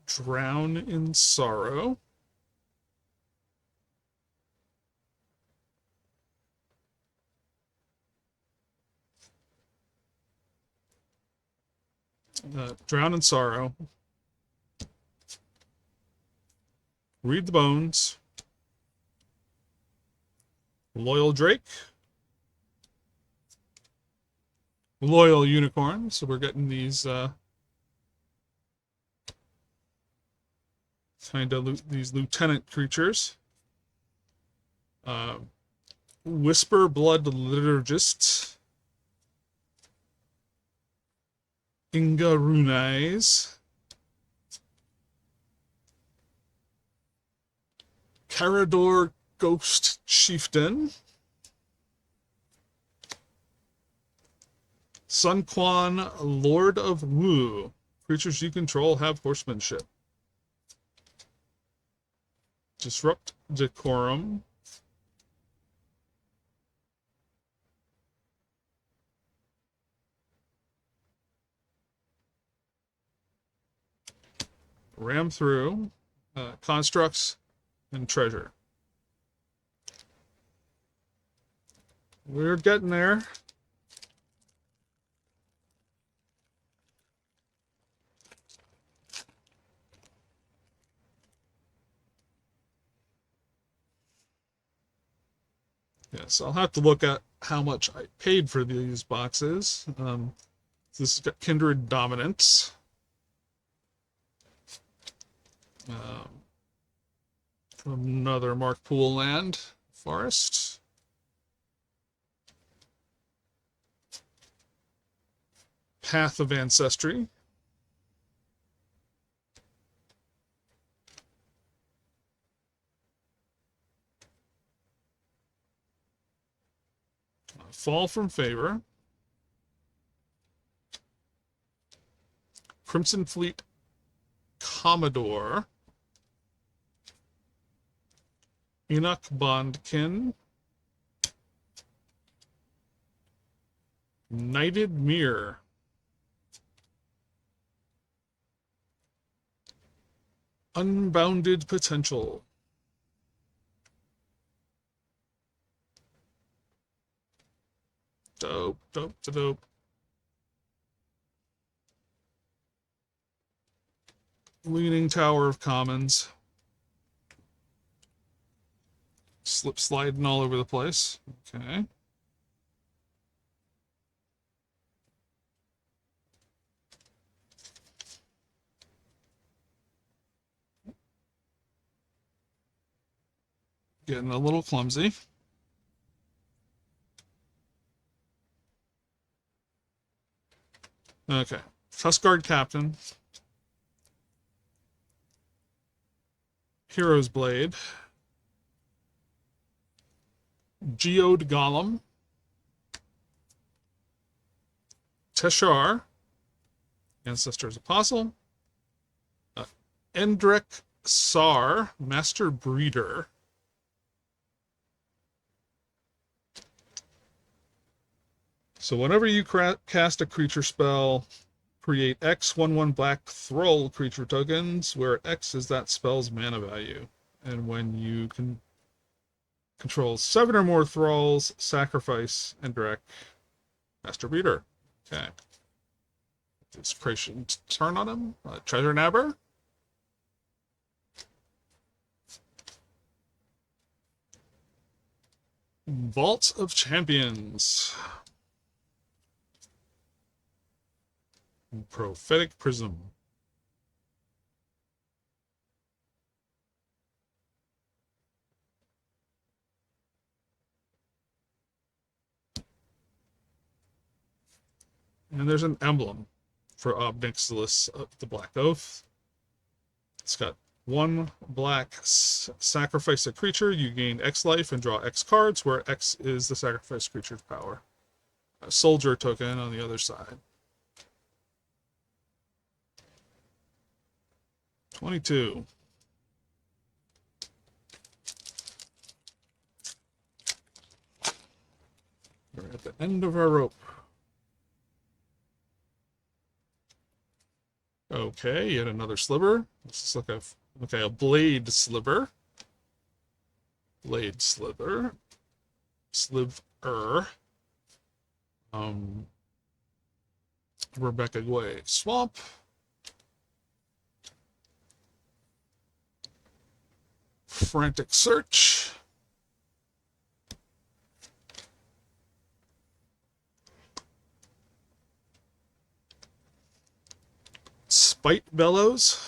Drown in Sorrow. Drown in Sorrow. Read the Bones. Loyal Drake. Loyal Unicorn. So we're getting these kind of these lieutenant creatures. Whisper Blood Liturgist. Inga Runais. Carador Ghost Chieftain. Sun Quan Lord of Wu. Creatures you control have horsemanship. Disrupt Decorum. Ram through. Constructs and Treasure. We're getting there. Yes, I'll have to look at how much I paid for these boxes. This has got Kindred Dominance. Another Mark Poole land. Forest. Path of Ancestry. Fall from Favor. Crimson Fleet Commodore. Enoch Bondkin. Knighted Mirror. Unbounded Potential. Dope, dope, dope. Leaning Tower of Commons. Slip sliding all over the place. Okay. Getting a little clumsy. Okay. Tuskguard Captain. Hero's Blade. Geode Golem. Teshar. Ancestor's Apostle. Endrek Sar. Master Breeder. So whenever you cast a creature spell, create X 1/1 black Thrall creature tokens, where X is that spell's mana value. And when you can control 7 or more Thralls, sacrifice Endrek Master Breeder. Okay. Inspiration turn on him. Treasure Nabber. Vault of Champions. Prophetic Prism. And there's an emblem for Ob Nixilis of the Black Oath. It's got 1 black sacrifice a creature. You gain X life and draw X cards, where X is the sacrifice creature's power. A soldier token on the other side. 22. We're at the end of our rope. Oh, Okay, yet another sliver. This is like a blade sliver. Blade sliver. Sliver. Rebecca Gway. Swamp. Frantic Search. Spite Bellows.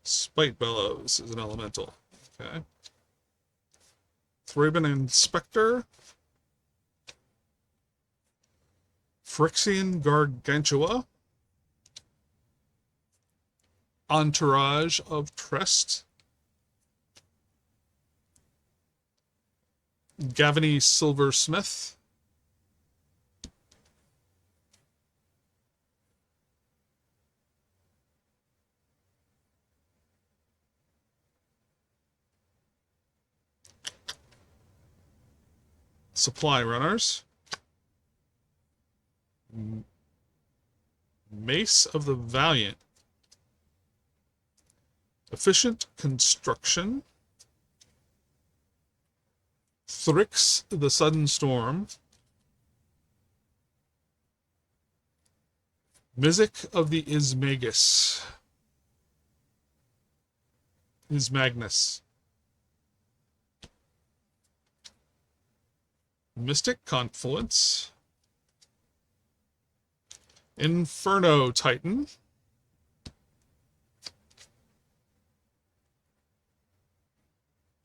Spite Bellows is an elemental. Okay. Thraben Inspector. Phyrexian Gargantua. Entourage of Trest. Gavany Silversmith. Supply Runners. Mace of the Valiant. Efficient Construction. Thrix the Sudden Storm. Mizik of the Ismagus. Ismagnus. Mystic Confluence. Inferno Titan.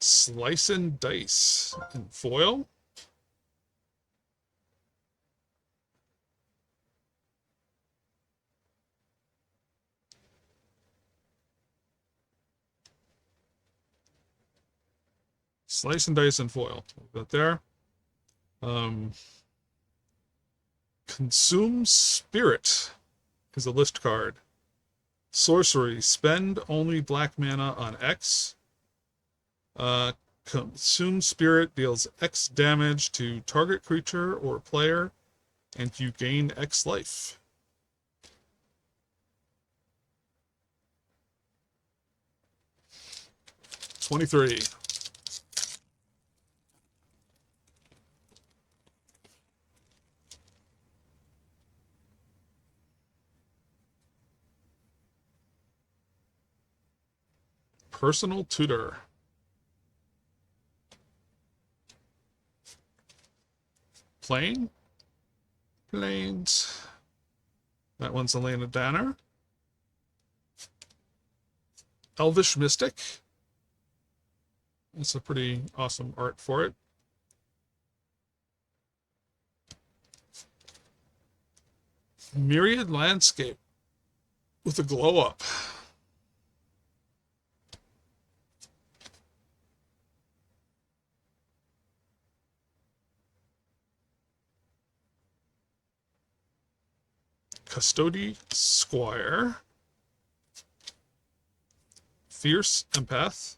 Slice and Dice in foil. Slice and Dice in foil. That there. Consume Spirit is a list card. Sorcery. Spend only black mana on X. Consume Spirit deals X damage to target creature or player, and you gain X life. $23. Personal Tutor. Plane. Planes. That one's Elena Danner. Elvish Mystic. That's a pretty awesome art for it. Myriad Landscape with a glow up. Custody Squire. Fierce Empath.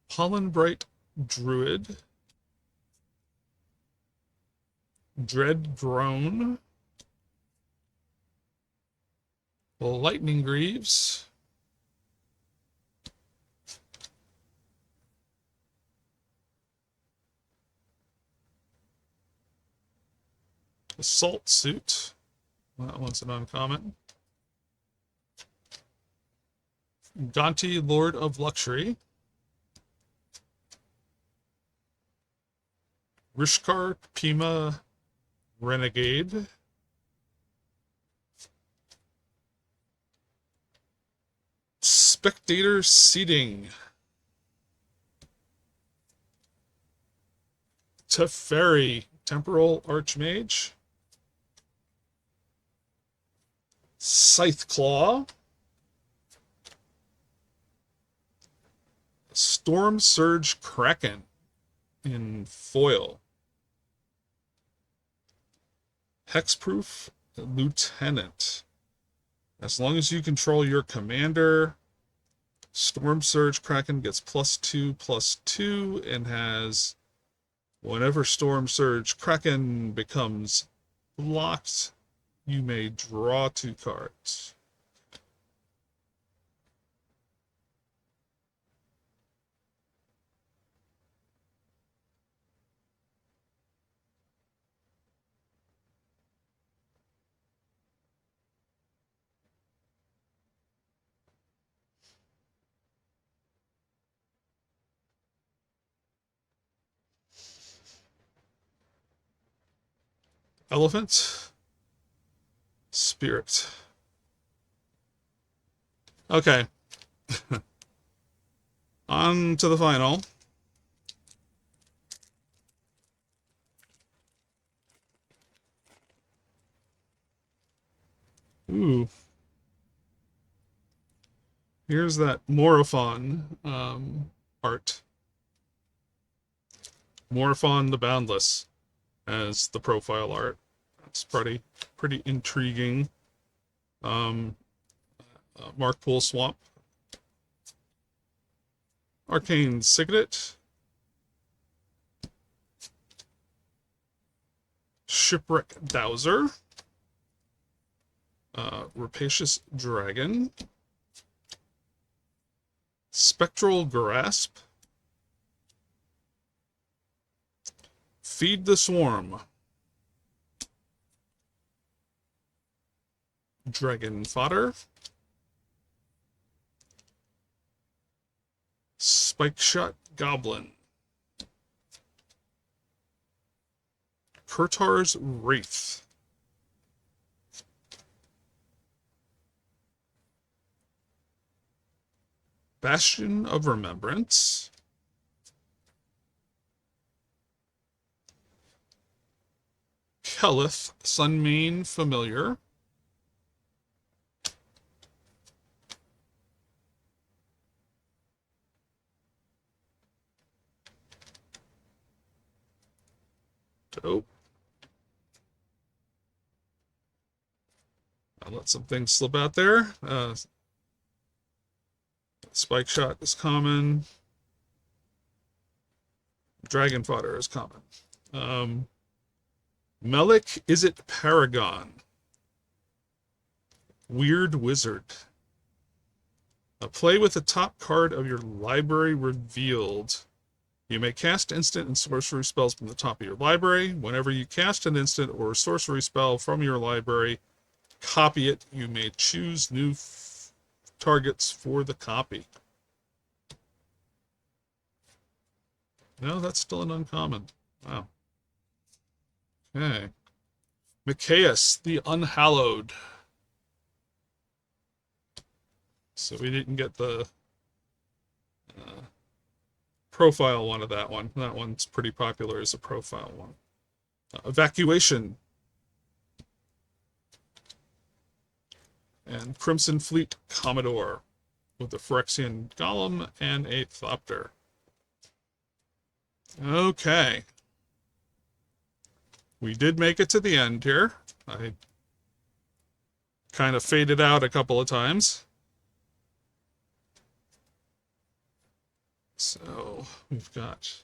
Pollenbright Druid. Dread Drone. Lightning Greaves. Assault Suit. That one's an uncommon. Gonti, Lord of Luxury. Rishkar Pima Renegade. Spectator Seating. Teferi, Temporal Archmage. Scythe Claw. Storm Surge Kraken in foil. Hexproof Lieutenant. As long as you control your commander, Storm Surge Kraken gets +2/+2 and has whenever Storm Surge Kraken becomes blocked, you may draw 2 cards. Elephant. Spirit. Okay. On to the final. Ooh. Here's that Morophon art. Morophon the Boundless as the profile art. That's pretty intriguing. Markpool Swamp. Arcane Signet. Shipwreck Dowser. Rapacious Dragon. Spectral Grasp. Feed the Swarm. Dragon Fodder. Spike Shot Goblin. Kurtar's Wraith. Bastion of Remembrance. Kelith Sunmane Familiar. Dope. I let some things slip out there. Spike Shot is common. Dragon Fodder is common. Melik Izzet Paragon. Weird Wizard. Play with the top card of your library revealed. You may cast instant and sorcery spells from the top of your library. Whenever you cast an instant or sorcery spell from your library, copy it. You may choose new targets for the copy. No, that's still an uncommon. Wow. Okay. Mikaeus, the Unhallowed. So we didn't get the profile one of that one. That one's pretty popular as a profile one. Evacuation. And Crimson Fleet Commodore with a Phyrexian Golem and a Thopter. Okay. We did make it to the end here. I kind of faded out a couple of times. So we've got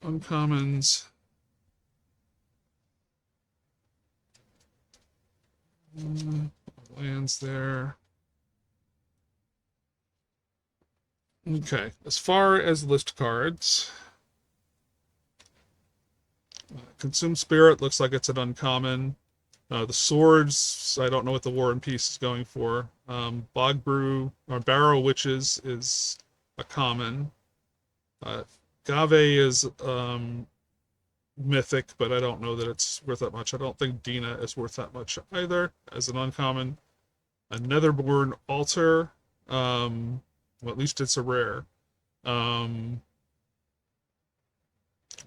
uncommons. Lands there. Okay, as far as list cards, Consume Spirit looks like it's an uncommon. The Swords, I don't know what the War and Peace is going for. Bog Brew, or Barrow Witches is a common. Gave is mythic, but I don't know that it's worth that much. I don't think Dina is worth that much either as an uncommon. A Netherborn Altar, well, at least it's a rare. And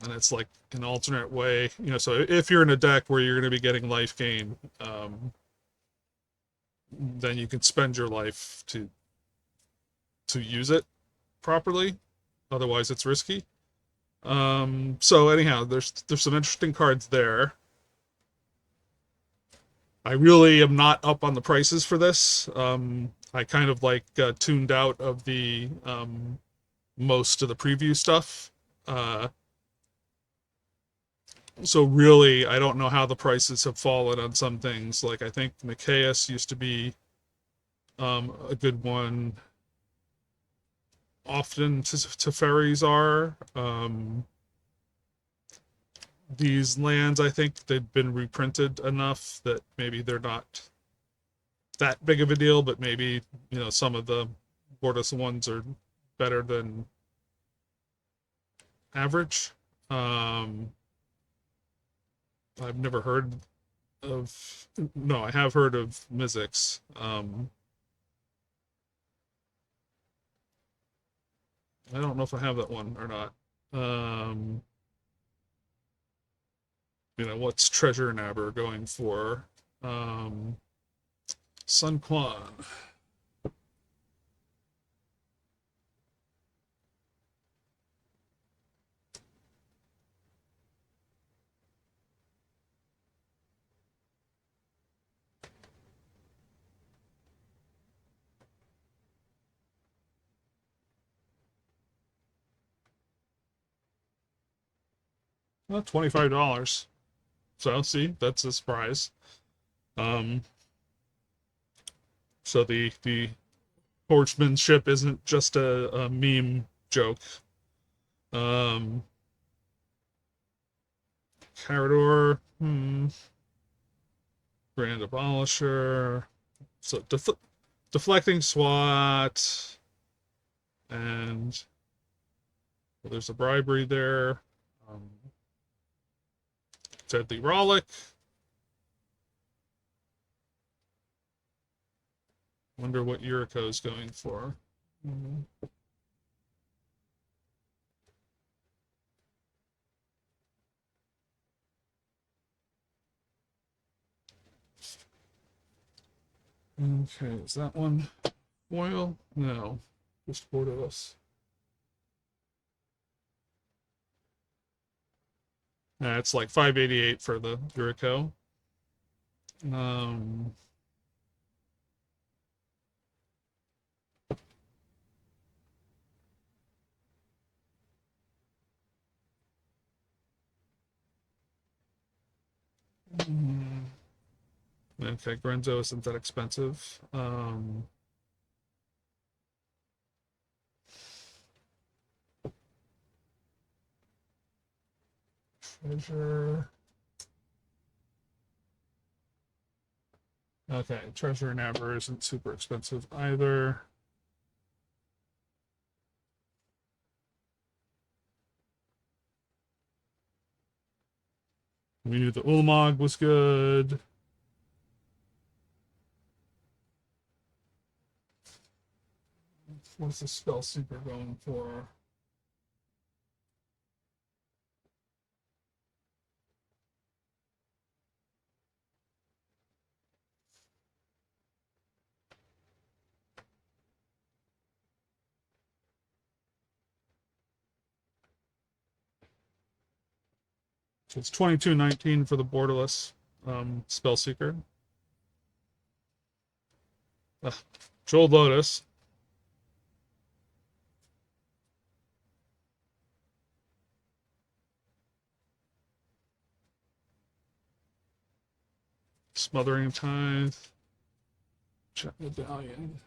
it's like an alternate way, you know, so if you're in a deck where you're going to be getting life gain, then you can spend your life to use it properly. Otherwise it's risky. So anyhow, there's some interesting cards there. I really am not up on the prices for this. I kind of like tuned out of the most of the preview stuff. So really, I don't know how the prices have fallen on some things. Like I think Nicaeus used to be a good one. Often Teferis are. These lands, I think they've been reprinted enough that maybe they're not that big of a deal, but maybe, some of the Bortus ones are better than average. Um, I've never heard of, no, I have heard of Mizzix. I don't know if I have that one or not. Um, what's Treasure Nabber going for? Um, Sun Quan. Well, $25. So see, that's a surprise. Um, so the horsemanship isn't just a meme joke. Um, Carador, Grand Abolisher. So deflecting SWAT, and well, there's a bribery there. Um, Deadly Rollick. Wonder what Yuriko's going for. Okay, is that one foil? No, just borderless. It's like 588 for the Yuriko. Um, okay, Grenzo isn't that expensive. Treasure. Okay, Treasure Never isn't super expensive either. We knew the Ulamog was good. What's the Spell Seeker going for? So it's 22.19 for the borderless Spell Seeker. Jeweled Lotus. Smothering Tithe. Check Medallion.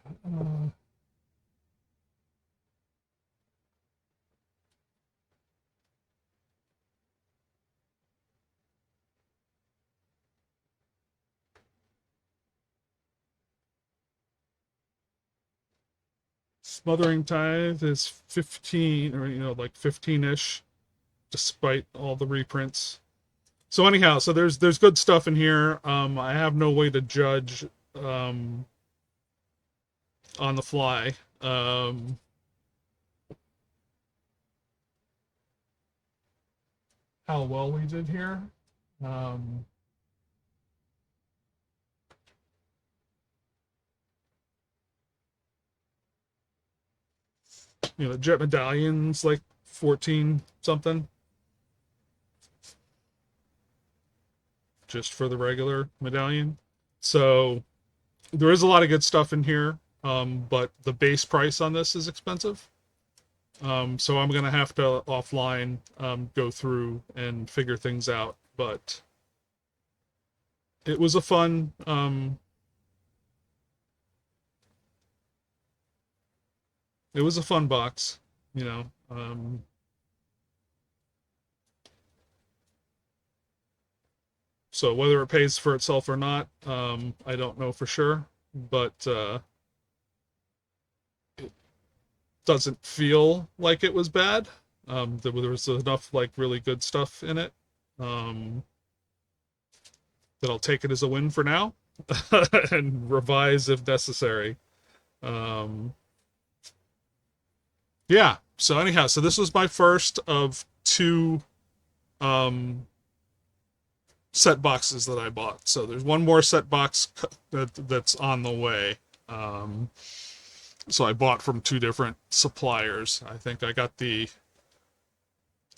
Smothering Tithe is 15, or like 15-ish, despite all the reprints. So anyhow, so there's good stuff in here. I have no way to judge on the fly. How well we did here. Um, Jet Medallion's like 14 something. Just for the regular medallion. So there is a lot of good stuff in here, but the base price on this is expensive. So I'm going to have to offline go through and figure things out. but it was a fun it was a fun box, you know. So whether it pays for itself or not, I don't know for sure, but it doesn't feel like it was bad. There was enough like really good stuff in it, um, that I'll take it as a win for now and revise if necessary. Um, yeah. So anyhow, so this was my first of two um, set boxes that I bought. So there's one more set box that's on the way. Um, so I bought from two different suppliers. I think I got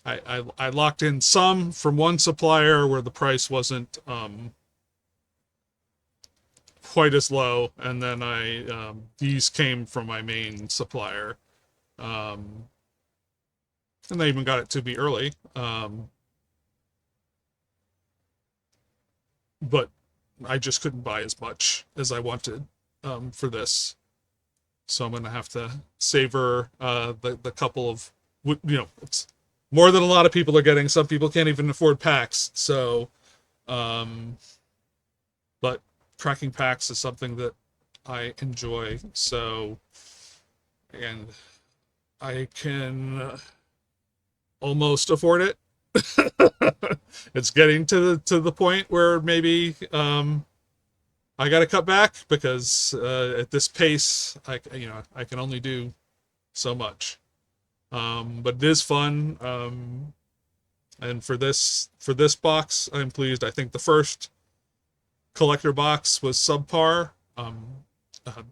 I locked in some from one supplier where the price wasn't quite as low, and then these came from my main supplier, um, and they even got it to me early. But I just couldn't buy as much as I wanted for this, so I'm gonna have to savor the couple of, it's more than a lot of people are getting. Some people can't even afford packs, so um, but tracking packs is something that I enjoy. So, and I can almost afford it. It's getting to the point where maybe I got to cut back because at this pace, I can only do so much. But it is fun. And for this box, I'm pleased. I think the first collector box was subpar. I'm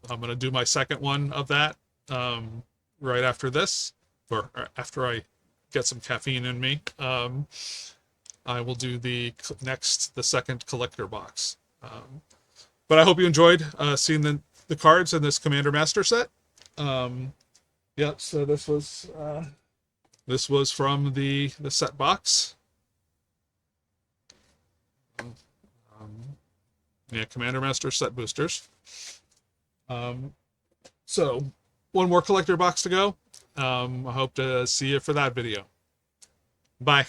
gonna do my second one of that right after this, or after I get some caffeine in me. I will do the second collector box. But I hope you enjoyed seeing the cards in this Commander Master set. Yeah, so this was from the set box. Yeah, Commander Master set boosters. So one more collector box to go. I hope to see you for that video. Bye.